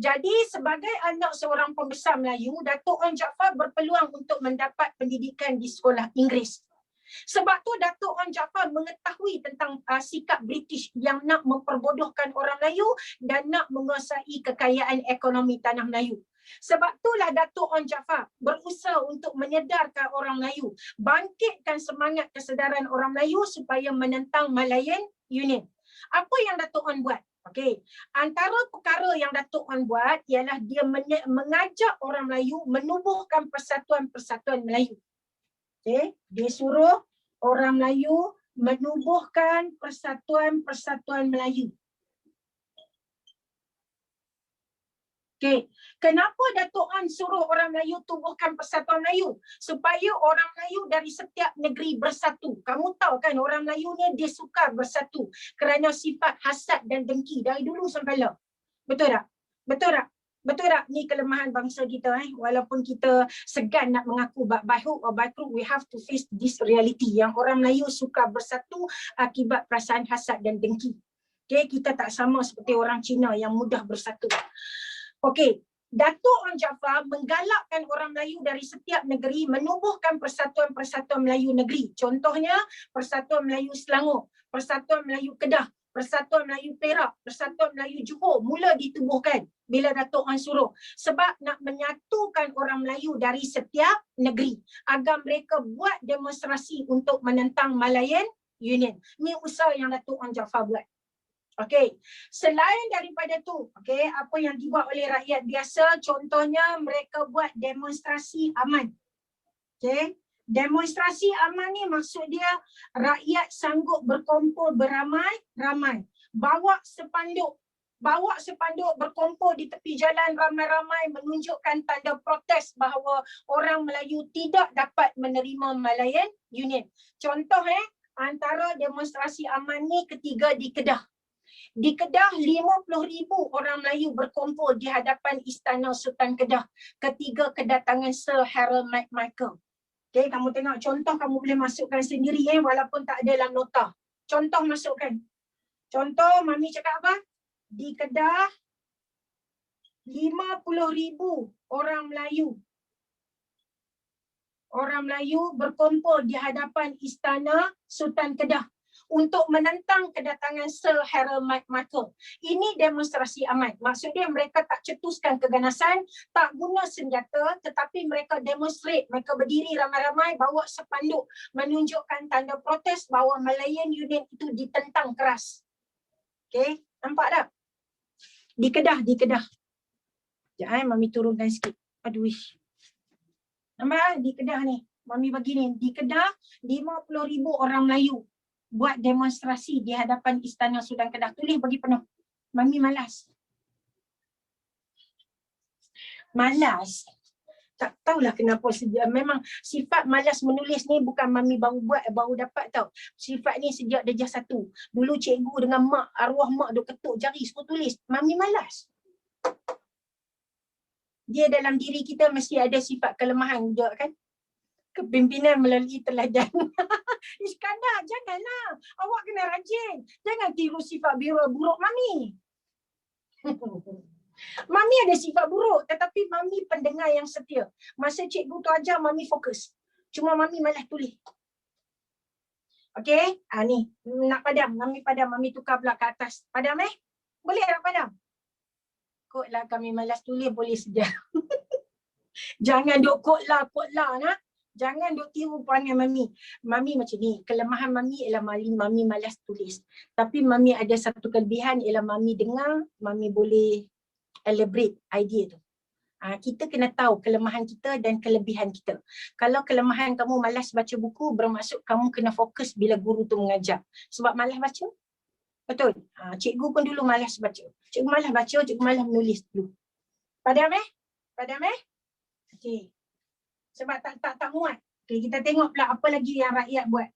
Jadi sebagai anak seorang pembesar Melayu, Datuk On Jaafar berpeluang untuk mendapat pendidikan di sekolah Inggeris. Sebab tu Datuk On Jaafar mengetahui tentang sikap British yang nak memperbodohkan orang Melayu dan nak menguasai kekayaan ekonomi tanah Melayu. Sebab itulah Datuk On Jaafar berusaha untuk menyedarkan orang Melayu, bangkitkan semangat kesedaran orang Melayu supaya menentang Malayan Union. Apa yang Datuk On buat? Okey, antara perkara yang Datuk On buat ialah dia mengajak orang Melayu menubuhkan persatuan-persatuan Melayu. Okey, dia suruh orang Melayu menubuhkan persatuan-persatuan Melayu. Okey, kenapa Datuk On suruh orang Melayu tubuhkan persatuan Melayu? Supaya orang Melayu dari setiap negeri bersatu. Kamu tahu kan orang Melayu ni dia suka bersatu kerana sifat hasad dan dengki dari dulu sampai lah. Betul tak? Betul tak? Betul tak? Ni kelemahan bangsa kita walaupun kita segan nak mengaku, but by hook or by crook we have to face this reality yang orang Melayu suka bersatu akibat perasaan hasad dan dengki. Okey, kita tak sama seperti orang Cina yang mudah bersatu. Okey, Datuk On Jaafar menggalakkan orang Melayu dari setiap negeri menubuhkan persatuan-persatuan Melayu negeri. Contohnya, Persatuan Melayu Selangor, Persatuan Melayu Kedah, Persatuan Melayu Perak, Persatuan Melayu Johor mula ditubuhkan bila Datuk On suruh. Sebab nak menyatukan orang Melayu dari setiap negeri agar mereka buat demonstrasi untuk menentang Malayan Union. Ini usaha yang Datuk On Jaafar buat. Okey, selain daripada tu, okey, apa yang dibuat oleh rakyat biasa, contohnya mereka buat demonstrasi aman. Okey, demonstrasi aman ni maksud dia rakyat sanggup berkumpul beramai-ramai. Bawa spanduk berkumpul di tepi jalan ramai-ramai menunjukkan tanda protes bahawa orang Melayu tidak dapat menerima Malayan Union. Contoh antara demonstrasi aman ni ketiga di Kedah. Di Kedah 50,000 orang Melayu berkumpul di hadapan Istana Sultan Kedah ketika kedatangan Sir Harold Macmichael. Okey, kamu tengok contoh, kamu boleh masukkan sendiri walaupun tak ada dalam nota. Contoh masukkan. Contoh Mami cakap apa? Di Kedah 50,000 orang Melayu berkumpul di hadapan Istana Sultan Kedah untuk menentang kedatangan Sir Harold Michael. Ini demonstrasi aman. Maksudnya mereka tak cetuskan keganasan, tak guna senjata, tetapi mereka demonstrate. Mereka berdiri ramai-ramai bawa spanduk menunjukkan tanda protes bahawa Malayan unit itu ditentang keras. Okey, nampak tak? Di Kedah. Sekejap, Mami turunkan sikit. Aduh. Nampak di Kedah ni. Mami bagi ni. Di Kedah, 50,000 orang Melayu buat demonstrasi di hadapan Istana Sudan Kedah. Tulis bagi penuh. Mami malas. Malas. Tak tahulah kenapa sejak. Memang sifat malas menulis ni bukan Mami baru dapat tau. Sifat ni sejak darjah 1. Dulu cikgu dengan mak, arwah mak duk ketuk jari suruh tulis. Mami malas. Dia dalam diri kita mesti ada sifat kelemahan juga kan. Kepimpinan melalui teladan. Iskandar, janganlah. Awak kena rajin. Jangan tiru sifat buruk Mami. Mami ada sifat buruk tetapi Mami pendengar yang setia. Masa cikgu tu ajar Mami fokus. Cuma Mami malas tulis. Okey? Ni. Nak padam. Mami padam. Mami tukar pula ke atas. Padam Boleh tak padam? Kotlah kami malas tulis boleh sejak. Jangan duk kotlah nak. Jangan duk tiru perangai Mami. Mami macam ni. Kelemahan Mami ialah Mami malas tulis. Tapi Mami ada satu kelebihan ialah Mami dengar, Mami boleh elaborate idea tu. Kita kena tahu kelemahan kita dan kelebihan kita. Kalau kelemahan kamu malas baca buku, bermaksud kamu kena fokus bila guru tu mengajar. Sebab malas baca. Betul? Cikgu pun dulu malas baca. Cikgu malas baca, cikgu malas menulis dulu. Padam Padam Okey. Sebab tak muat. Okey, kita tengok pula apa lagi yang rakyat buat.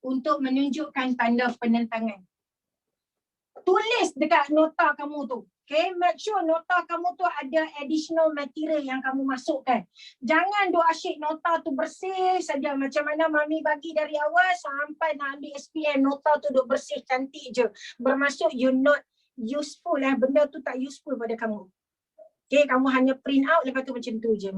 Untuk menunjukkan tanda penentangan. Tulis dekat nota kamu tu. Okay, make sure nota kamu tu ada additional material yang kamu masukkan. Jangan duk asyik nota tu bersih saja. Macam mana Mami bagi dari awal sampai nak ambil SPM, nota tu duk bersih cantik je. Bermaksud you not useful benda tu tak useful pada kamu. Okay, kamu hanya print out lepas tu macam tu je.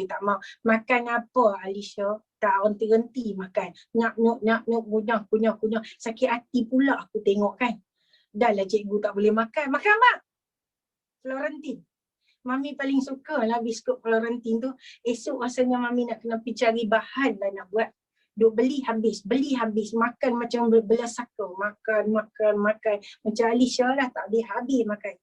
Tak mau. Makan apa Alisha? Tak henti makan. Nyap, kunyah. Sakit hati pula aku tengok kan. Dah lah cikgu tak boleh makan. Makan mak. Florentine. Mami paling suka lah biskut Florentine tu. Esok rasanya Mami nak kena pergi cari bahan lah nak buat. Duk beli habis. Makan macam belas saka. Makan. Macam Alisha lah tak boleh habis makan.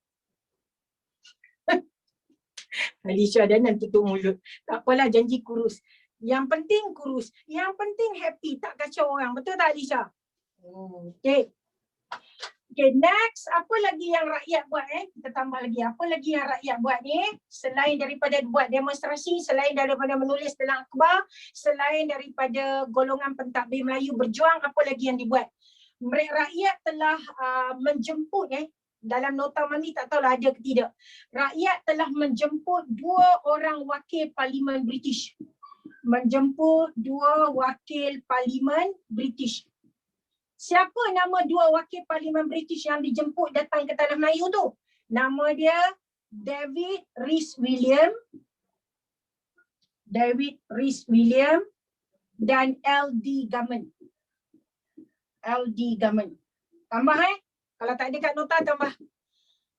Alisha dah nak tutup mulut. Tak apalah janji kurus. Yang penting kurus. Yang penting happy. Tak kacau orang. Betul tak Alisha? Okay, next. Apa lagi yang rakyat buat Kita tambah lagi. Apa lagi yang rakyat buat ni? Selain daripada buat demonstrasi, selain daripada menulis dalam akhbar, selain daripada golongan pentadbir Melayu berjuang, apa lagi yang dibuat? Rakyat telah menjemput dalam nota Mami tak tahulah ada ke tidak. Rakyat telah menjemput 2 orang wakil Parlimen British. Siapa nama 2 wakil Parlimen British yang dijemput datang ke Tanah Melayu tu? Nama dia David Rees-William dan LD Gammon. Tambah Kalau tak ada kat nota tambah.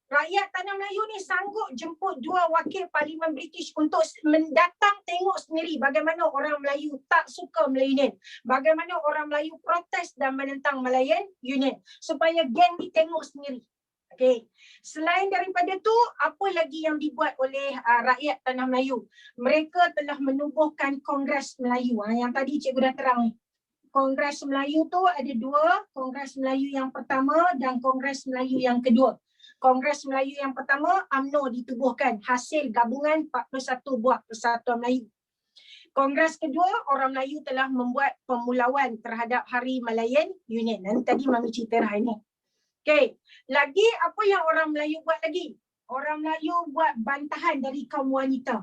Rakyat Tanah Melayu ni sanggup jemput 2 wakil Parlimen British untuk mendatang tengok sendiri bagaimana orang Melayu tak suka Melayu Union. Bagaimana orang Melayu protes dan menentang Malayan Union. Supaya geng ni tengok sendiri. Okay. Selain daripada tu, apa lagi yang dibuat oleh rakyat Tanah Melayu? Mereka telah menubuhkan Kongres Melayu. Yang tadi cikgu dah terang ni. Kongres Melayu tu ada 2. Kongres Melayu yang pertama dan Kongres Melayu yang kedua. Kongres Melayu yang pertama, UMNO ditubuhkan. Hasil gabungan 41 buah Persatuan Melayu. Kongres kedua, orang Melayu telah membuat pemulauan terhadap Hari Malayan Union. Dan tadi Mami cerita hari ni. Okay. Lagi apa yang orang Melayu buat lagi? Orang Melayu buat bantahan dari kaum wanita.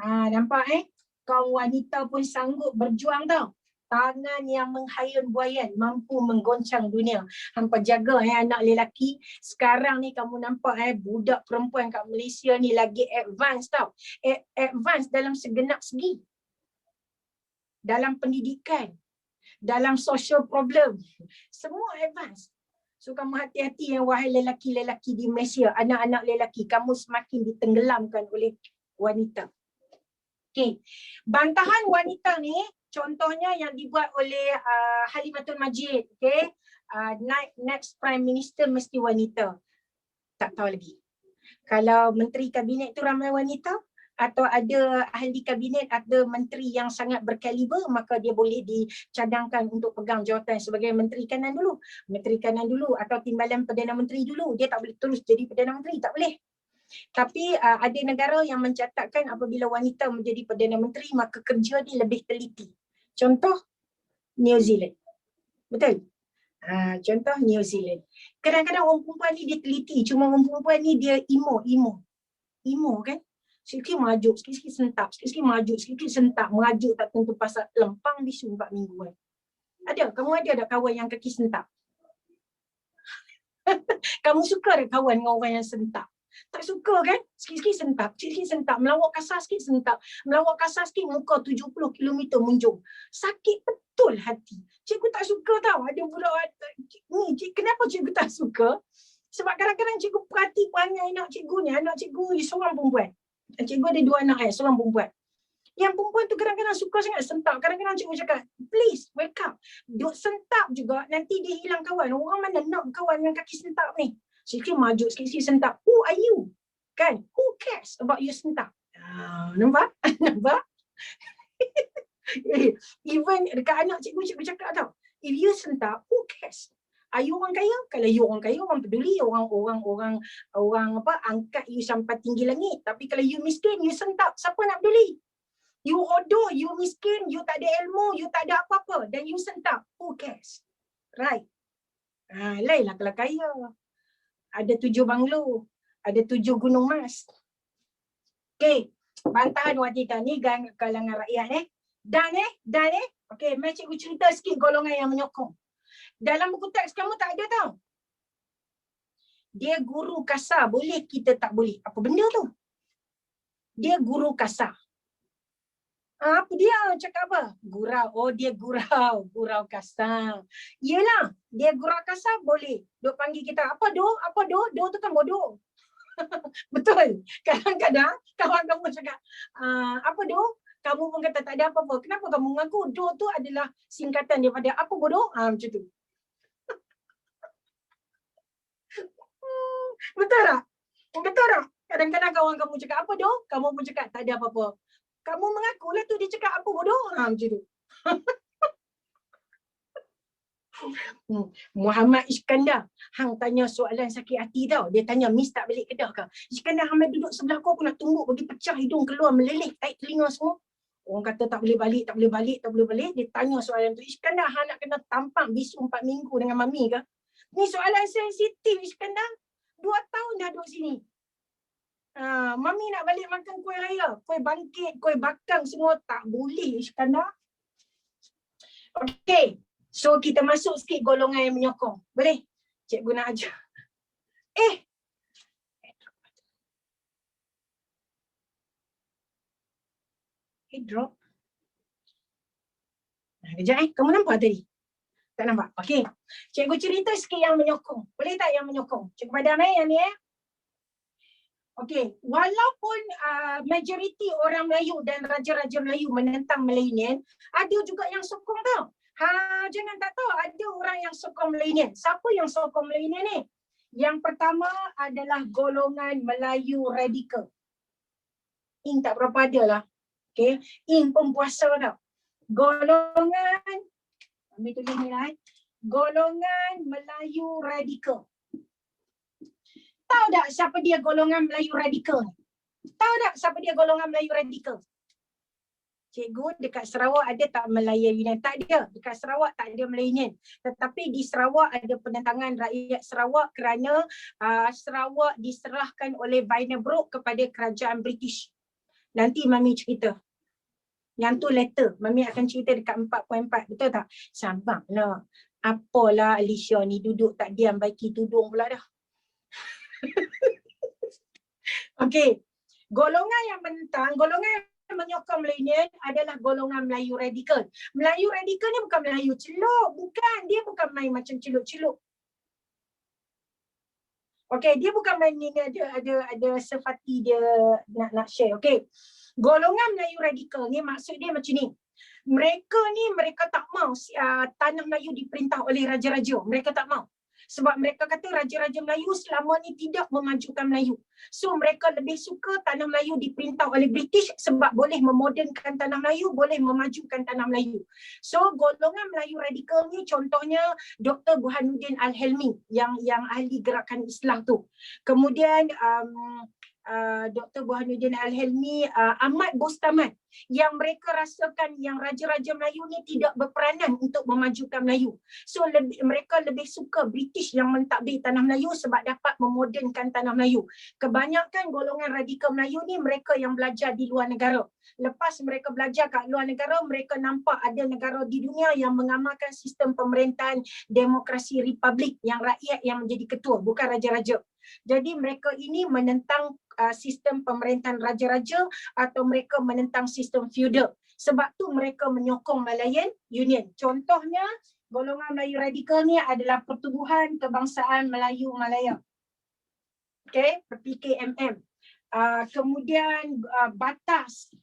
Nampak Kaum wanita pun sanggup berjuang tau. Tangan yang menghayun buayan mampu menggoncang dunia. Hampa jaga anak lelaki. Sekarang ni kamu nampak budak perempuan kat Malaysia ni lagi advance tau. Advance dalam segenap segi. dalam pendidikan, dalam social problem. Semua advance. So kamu hati-hati yang wahai lelaki-lelaki di Malaysia, anak-anak lelaki, kamu semakin ditenggelamkan oleh wanita. Okey. Bantahan wanita ni contohnya yang dibuat oleh Halimatul Majid, okey. Next Prime Minister mesti wanita. Tak tahu lagi. Kalau menteri kabinet tu ramai wanita atau ada ahli kabinet, ada menteri yang sangat berkaliber, maka dia boleh dicadangkan untuk pegang jawatan sebagai menteri kanan dulu. Menteri kanan dulu atau timbalan Perdana Menteri dulu. Dia tak boleh terus jadi Perdana Menteri, tak boleh. Tapi ada negara yang mencatatkan apabila wanita menjadi Perdana Menteri, maka kerja dia lebih teliti. Contoh New Zealand. Betul? Contoh New Zealand. Kadang-kadang orang perempuan ni dia teliti, cuma orang perempuan ni dia emo kan? Sikit-sikit merajuk, sikit-sikit sentap, sikit-sikit merajuk, sikit-sikit sentap, merajuk tak tentu pasal lempang bisu 4 minggu kan? Ada? Kamu ada tak kawan yang kaki sentap? Kamu suka tak kawan dengan orang yang sentap? Tak suka kan? Sikit-sikit sentap, melawak kasar sikit sentap, melawak kasar sikit muka 70 km munjung. Sakit betul hati. Cikgu tak suka tau, ada pula ni, kenapa cikgu tak suka? Sebab kadang-kadang cikgu perhati perangai anak cikgu ni seorang perempuan. Cikgu ada 2 anak seorang perempuan. Yang perempuan tu kadang-kadang suka sangat sentap. Kadang-kadang cikgu cakap, please wake up. Duk sentap juga, nanti dia hilang kawan. Orang mana nak kawan dengan kaki sentap ni? Sikit majuk, sikit sentap. Who are you? Kan? Who cares about you sentap? Nampak? Nampak? Even dekat anak cikgu cakap tau. If you sentap, who cares? Are you orang kaya? Kalau you orang kaya, orang peduli, orang angkat you sampai tinggi langit. Tapi kalau you miskin, you sentap, siapa nak peduli? You hodoh, you miskin, you tak ada ilmu, you tak ada apa-apa, dan you sentap, who cares? Right? Lainlah kalau kaya. Ada 7 banglo, ada 7 gunung mas. Okey, bantahan wanita ni kalangan rakyat Dan okey, mari cikgu cerita sikit golongan yang menyokong. Dalam buku teks kamu tak ada tau. Dia guru kasar, boleh kita tak boleh. Apa benda tu? Dia guru kasar. Apa dia cakap apa? Gurau. Oh, dia gurau kasar. Yelah, dia gurau kasar boleh. Duk panggil kita, apa do? Do tu kan bodoh. Betul. Kadang-kadang kawan kamu cakap, apa do? Kamu pun kata tak ada apa-apa. Kenapa kamu mengaku? Do tu adalah singkatan daripada apa bodoh? Macam tu. Betul tak? Betul tak? Kadang-kadang kawan kamu cakap apa do? Kamu pun cakap tak ada apa-apa. Kamu mengakulah tu dia cakap apa bodoh? Macam tu. Muhammad Iskandar, hang tanya soalan sakit hati tau. Dia tanya, Miss tak balik Kedah ke? Iskandar, hang duduk sebelah aku nak tumbuk bagi pecah hidung keluar meleleh taik telinga semua. Orang kata tak boleh balik. Dia tanya soalan tu. Iskandar, hang nak kena tampang bisu 4 minggu dengan mami ke? Ni soalan sensitif Iskandar. 2 tahun dah duduk sini. Mami nak balik makan kuih raya. Kuih bangkit, kuih bakang semua tak boleh Iskandar. Okey. So kita masuk sikit golongan yang menyokong. Boleh? Cikgu nak ajar. Drop. Kejap kamu nampak tadi? Tak nampak? Okey. Cikgu cerita sikit yang menyokong. Boleh tak yang menyokong? Cikgu padam yang ni Okey, walaupun majoriti orang Melayu dan raja-raja Melayu menentang Melayinian, ada juga yang sokong tau. Jangan tak tahu ada orang yang sokong Melayinian. Siapa yang sokong Melayinian ni? Yang pertama adalah golongan Melayu radikal. Ing tak berapa ada lah. Okey, Ing pempuasa tau. Golongan, ambil tulis ni lah. Golongan Melayu radikal. Tahu tak siapa dia golongan Melayu radikal ni? Tahu tak siapa dia golongan Melayu radikal? Cikgu, dekat Sarawak ada tak Melayinian? Tak ada. Dekat Sarawak tak ada Melayinian. Tetapi di Sarawak ada penentangan rakyat Sarawak kerana Sarawak diserahkan oleh Bina Brook kepada kerajaan British. Nanti Mami cerita. Yang tu letter. Mami akan cerita dekat 4.4. Betul tak? Sabarlah. Apalah Alicia ni duduk tak diam baiki tudung pula dah. Okey. Golongan yang menentang menyokong milenial adalah golongan Melayu radikal. Melayu radikal ni bukan Melayu celup, bukan. Dia bukan main macam celup-celup. Okey, dia bukan main ni, ada sefati dia nak share. Okey. Golongan Melayu radikal ni maksud dia macam ni. Mereka tak mau tanah Melayu diperintah oleh raja-raja. Mereka tak mau. Sebab mereka kata raja-raja Melayu selama ni tidak memajukan Melayu. So mereka lebih suka tanah Melayu diperintah oleh British sebab boleh memodernkan tanah Melayu, boleh memajukan tanah Melayu. So golongan Melayu radikal ni contohnya Dr. Burhanuddin Al-Helmi yang ahli gerakan Islah tu. Kemudian Dr. Burhanuddin Al-Helmi, Ahmad Bostaman, yang mereka rasakan yang raja-raja Melayu ni tidak berperanan untuk memajukan Melayu. So mereka lebih suka British yang mentadbir tanah Melayu sebab dapat memodernkan tanah Melayu. Kebanyakan golongan radikal Melayu ni mereka yang belajar di luar negara. Lepas mereka belajar kat luar negara, mereka nampak ada negara di dunia yang mengamalkan sistem pemerintahan demokrasi republik yang rakyat yang menjadi ketua, bukan raja-raja. Jadi mereka ini menentang sistem pemerintahan raja-raja atau mereka menentang sistem feudal. Sebab tu mereka menyokong Malayan Union. Contohnya golongan Melayu radikal ni adalah Pertubuhan Kebangsaan Melayu Malaya. Okey, PKMM. Kemudian Batas,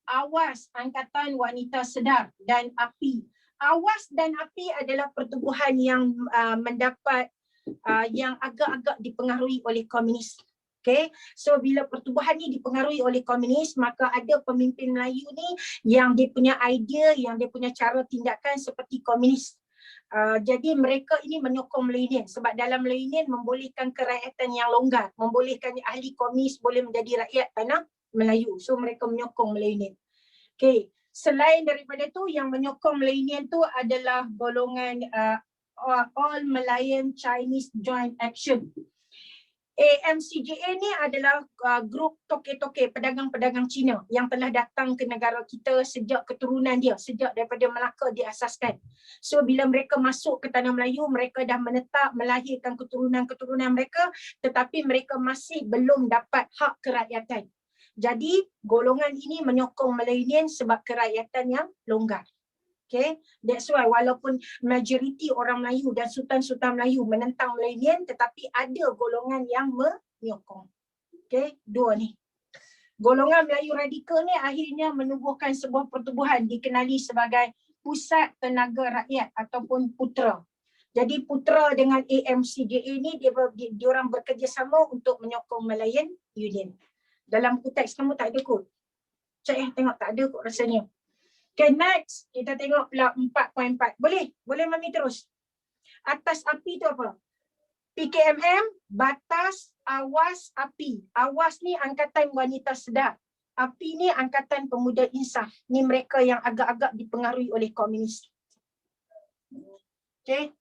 Awas Angkatan Wanita Sedar dan API. Awas dan API adalah pertubuhan yang mendapat yang agak-agak dipengaruhi oleh komunis. Okay, so bila pertubuhan ni dipengaruhi oleh komunis, maka ada pemimpin Melayu ni yang dia punya idea, yang dia punya cara tindakan seperti komunis. Jadi mereka ini menyokong milenial sebab dalam milenial membolehkan kerakyatan yang longgar, membolehkan ahli komunis boleh menjadi rakyat tanah Melayu. So mereka menyokong milenial. Okay, selain daripada tu yang menyokong milenial tu adalah golongan All Malayan Chinese Joint Action. AMCJA ni adalah grup toke-toke pedagang-pedagang Cina yang telah datang ke negara kita sejak keturunan dia, sejak daripada Melaka diasaskan. So bila mereka masuk ke tanah Melayu, mereka dah menetap, melahirkan keturunan-keturunan mereka, tetapi mereka masih belum dapat hak kerakyatan. Jadi golongan ini menyokong milenial sebab kerakyatan yang longgar. Okay, that's why walaupun majoriti orang Melayu dan sultan-sultan Melayu menentang milenial, tetapi ada golongan yang menyokong. Okay, dua ni. Golongan Melayu radikal ni akhirnya menubuhkan sebuah pertubuhan dikenali sebagai Pusat Tenaga Rakyat ataupun PUTRA. Jadi PUTRA dengan AMCJA ni dia orang bekerjasama untuk menyokong Malayan Union. Dalam teks kamu tak ada kot. Cek tengok tak ada kot rasanya. Okay, next kita tengok pula 4.4. Boleh Mami terus. Atas API tu apa? PKMM, Batas, Awas, API. Awas ni Angkatan Wanita Sedar. API ni Angkatan Pemuda Insaf. Ni mereka yang agak-agak dipengaruhi oleh komunis. Okay.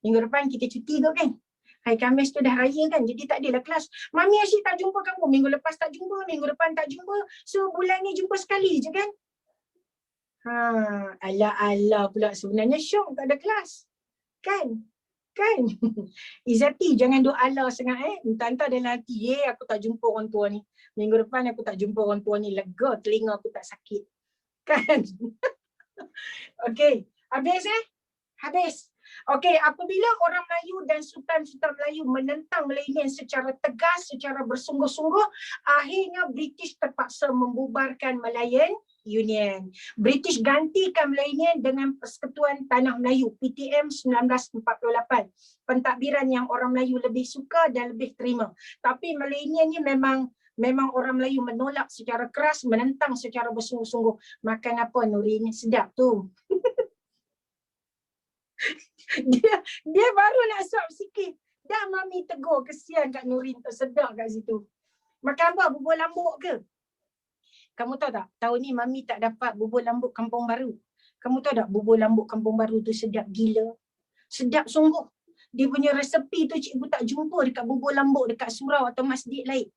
Minggu depan kita cuti ke kan? Hari Khamis tu dah raya kan, jadi tak adalah kelas. Mami asyik tak jumpa kamu, minggu lepas tak jumpa, minggu depan tak jumpa. So bulan ni jumpa sekali je kan? Ala-ala pula sebenarnya syok tak ada kelas. Kan? Izzati jangan duk ala sangat entah-entah dalam hati, aku tak jumpa orang tua ni. Minggu depan aku tak jumpa orang tua ni, lega telinga aku tak sakit. Kan? Okey, habis Habis. Okey, apabila orang Melayu dan sultan-sultan Melayu menentang milenial secara tegas, secara bersungguh-sungguh, akhirnya British terpaksa membubarkan Malayan Union. British gantikan milenial dengan Persekutuan Tanah Melayu, PTM 1948. Pentadbiran yang orang Melayu lebih suka dan lebih terima. Tapi milenial ni memang orang Melayu menolak secara keras, menentang secara bersungguh-sungguh. Makan apa Nurin? Sedap tu. dia baru nak suap sikit. Dah Mami tegur, kesian kat Nurin tu, sedap kat situ. Makan apa? Bubur lambuk ke? Kamu tahu tak? Tahun ni Mami tak dapat bubur lambuk Kampung Baru. Kamu tahu tak bubur lambuk Kampung Baru tu sedap gila? Sedap sungguh. Dia punya resepi tu cikgu tak jumpa dekat bubur lambuk dekat surau atau masjid lain.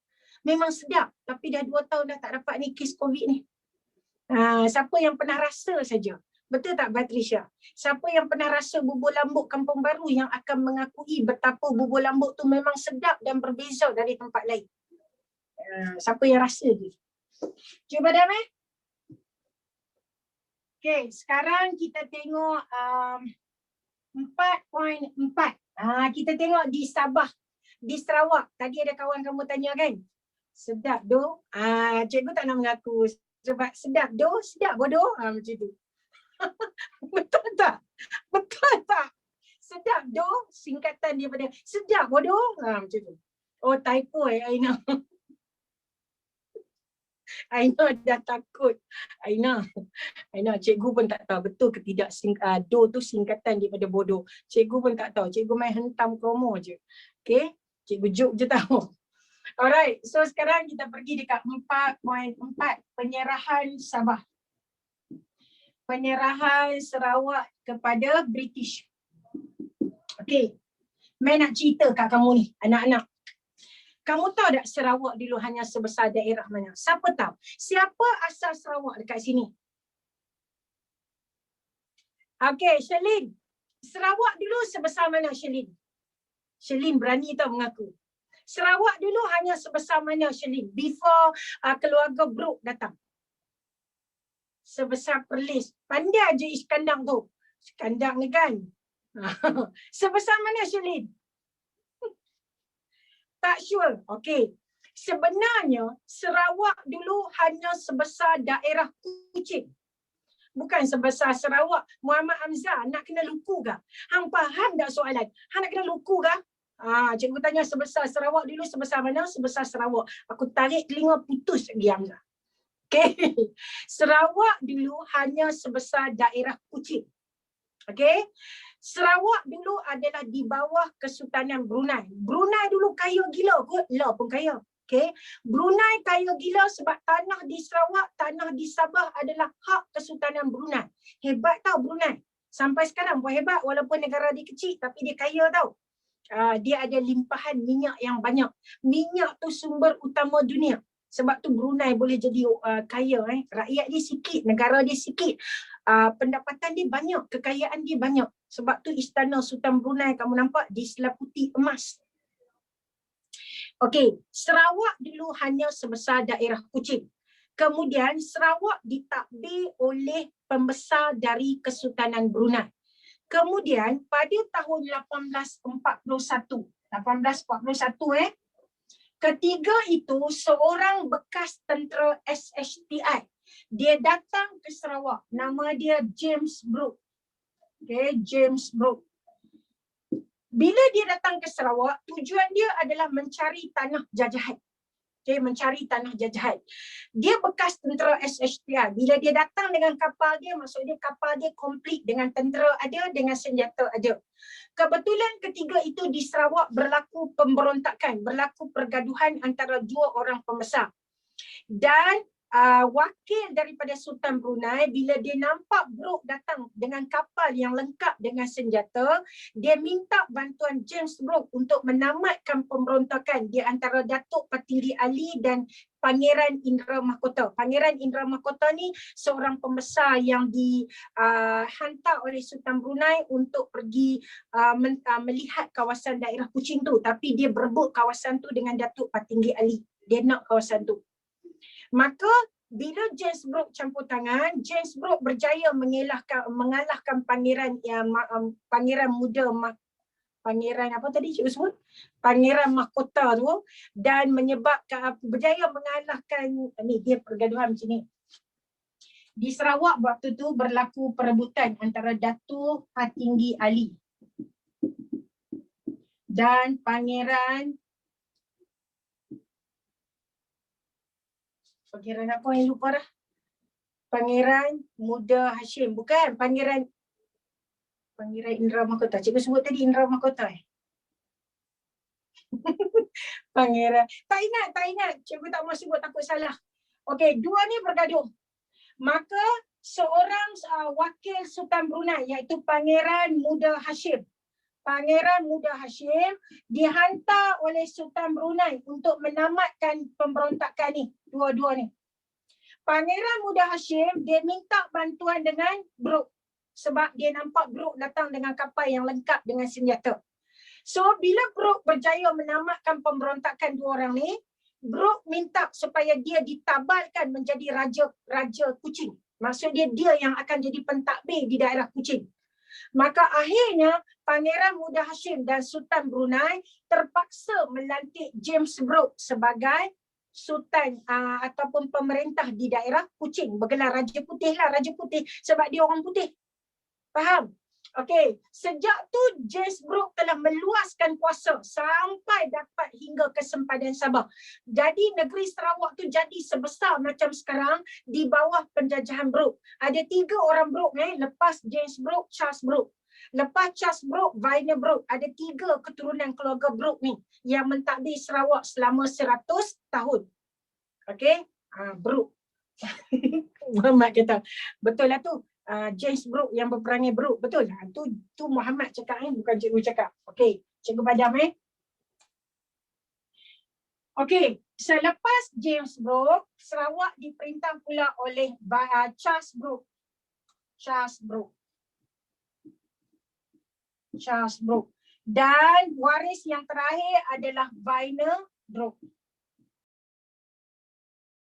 Memang sedap. Tapi dah 2 tahun dah tak dapat ni kes COVID ni. Siapa yang pernah rasa saja? Betul tak Patricia? Siapa yang pernah rasa bubur lambuk Kampung Baru yang akan mengakui betapa bubur lambuk tu memang sedap dan berbeza dari tempat lain? Siapa yang rasa je. Cuba dah Okay, sekarang kita tengok 4.4. Kita tengok di Sabah, di Sarawak. Tadi ada kawan kamu tanya kan? Sedap doh. Cikgu tak nak mengaku. Sebab sedap doh, sedap bodoh. Macam tu. Betul tak? Betul tak? Sedap doh, singkatan daripada sedap bodoh. Macam tu. Oh, typo Aina. Aina dah takut. Aina, cikgu pun tak tahu betul ke tidak do tu singkatan daripada bodoh. Cikgu pun tak tahu. Cikgu main hentam promo je. Okay? Cikgu joke je tahu. Alright, so sekarang kita pergi dekat 4.4. Penyerahan Sabah. Penyerahan Sarawak kepada British. Okay. Main nak cerita kat kamu ni, anak-anak. Kamu tahu tak Sarawak dulu hanya sebesar daerah mana? Siapa tahu? Siapa asal Sarawak dekat sini? Okay, Shelin. Sarawak dulu sebesar mana, Shelin? Shelin berani tak mengaku? Sarawak dulu hanya sebesar mana, Shelin? Before keluarga Brooke datang. Sebesar Perlis. Pandai je Iskandang tu. Iskandang ni kan. Sebesar mana, Shelin? Tak sure. Okey. Sebenarnya Sarawak dulu hanya sebesar daerah Kuching. Bukan sebesar Sarawak. Muhammad Hamzah nak kena luku ke? Hang faham tak soalan? Hang nak kena luku ke? Cikgu tanya sebesar Sarawak dulu sebesar mana? Sebesar Sarawak. Aku tarik telinga putus lagi Hamzah. Okey. Sarawak dulu hanya sebesar daerah Kuching. Okey. Sarawak dulu adalah di bawah Kesultanan Brunei. Brunei dulu kaya gila kot. Lah pun kaya. Okay. Brunei kaya gila sebab tanah di Sarawak, tanah di Sabah adalah hak Kesultanan Brunei. Hebat tau Brunei. Sampai sekarang pun hebat walaupun negara dia kecil tapi dia kaya tau. Dia ada limpahan minyak yang banyak. Minyak tu sumber utama dunia. Sebab tu Brunei boleh jadi kaya. Rakyat dia sikit, negara dia sikit. Pendapatan dia banyak, kekayaan dia banyak. Sebab tu Istana Sultan Brunei kamu nampak diselaputi emas. Okey, Sarawak dulu hanya sebesar daerah Kuching. Kemudian Sarawak ditadbir oleh pembesar dari Kesultanan Brunei. Kemudian pada tahun 1841, ketiga itu seorang bekas tentera SHTI. Dia datang ke Sarawak. Nama dia James Brooke. Okay, James Brooke. Bila dia datang ke Sarawak, tujuan dia adalah mencari tanah jajahan. Okay, mencari tanah jajahan. Dia bekas tentera SHTI. Bila dia datang dengan kapal dia, maksudnya kapal dia komplit dengan tentera ada, dengan senjata ada. Kebetulan ketiga itu di Sarawak berlaku pemberontakan, berlaku pergaduhan antara dua orang pembesar. Dan wakil daripada Sultan Brunei, bila dia nampak Brooke datang dengan kapal yang lengkap dengan senjata, dia minta bantuan James Brooke untuk menamatkan pemberontakan di antara Datuk Patinggi Ali dan Pangeran Indra Mahkota. Pangeran Indra Mahkota ni seorang pembesar yang dihantar oleh Sultan Brunei untuk pergi melihat kawasan daerah Kuching tu. Tapi dia berebut kawasan tu dengan Datuk Patinggi Ali. Dia nak kawasan tu. Maka bila James Brooke campur tangan, James Brooke berjaya mengalahkan pangeran muda Pangeran apa tadi cikgu sebut? Pangeran Mahkota tu dan menyebabkan berjaya mengalahkan ni dia pergaduhan macam ni. Di Sarawak waktu tu berlaku perebutan antara Datuk Patinggi Ali dan Pangeran apa yang lupa dah? Pangeran Muda Hashim. Bukan, Pangeran Indra Mahkota. Cikgu sebut tadi Indra Mahkota. Pangeran. Tak ingat. Cikgu tak mau sebut, takut salah. Okey, dua ni bergaduh. Maka seorang wakil Sultan Brunei iaitu Pangeran Muda Hashim. Pangeran Muda Hashim dihantar oleh Sultan Brunei untuk menamatkan pemberontakan ni, dua-dua ni. Pangeran Muda Hashim dia minta bantuan dengan Brooke sebab dia nampak Brooke datang dengan kapal yang lengkap dengan senjata. So bila Brooke berjaya menamatkan pemberontakan dua orang ni, Brooke minta supaya dia ditabalkan menjadi raja Kuching. Maksud dia yang akan jadi pentadbir di daerah Kuching. Maka akhirnya Pangeran Muda Hashim dan Sultan Brunei terpaksa melantik James Brooke sebagai sultan ataupun pemerintah di daerah Kuching. Bergelar Raja Putih lah, Raja Putih sebab dia orang putih. Faham? Okey, sejak tu James Brooke telah meluaskan kuasa sampai dapat hingga ke sempadan Sabah. Jadi negeri Sarawak tu jadi sebesar macam sekarang di bawah penjajahan Brooke. Ada 3 orang Brooke lepas James Brooke, Charles Brooke. Lepas Charles Brooke, Vaina Brooke. Ada 3 keturunan keluarga Brooke ni yang mentadbir Sarawak selama 100 tahun. Okey, Brooke. Muhammad kata, betul lah tu. James Brooke yang berperangai Brooke, betul lah. Tu Muhammad cakap bukan cikgu cakap. Okey, cikgu padam Okey, selepas James Brooke, Sarawak diperintah pula oleh Charles Brooke. Dan waris yang terakhir adalah Vaina Brooke.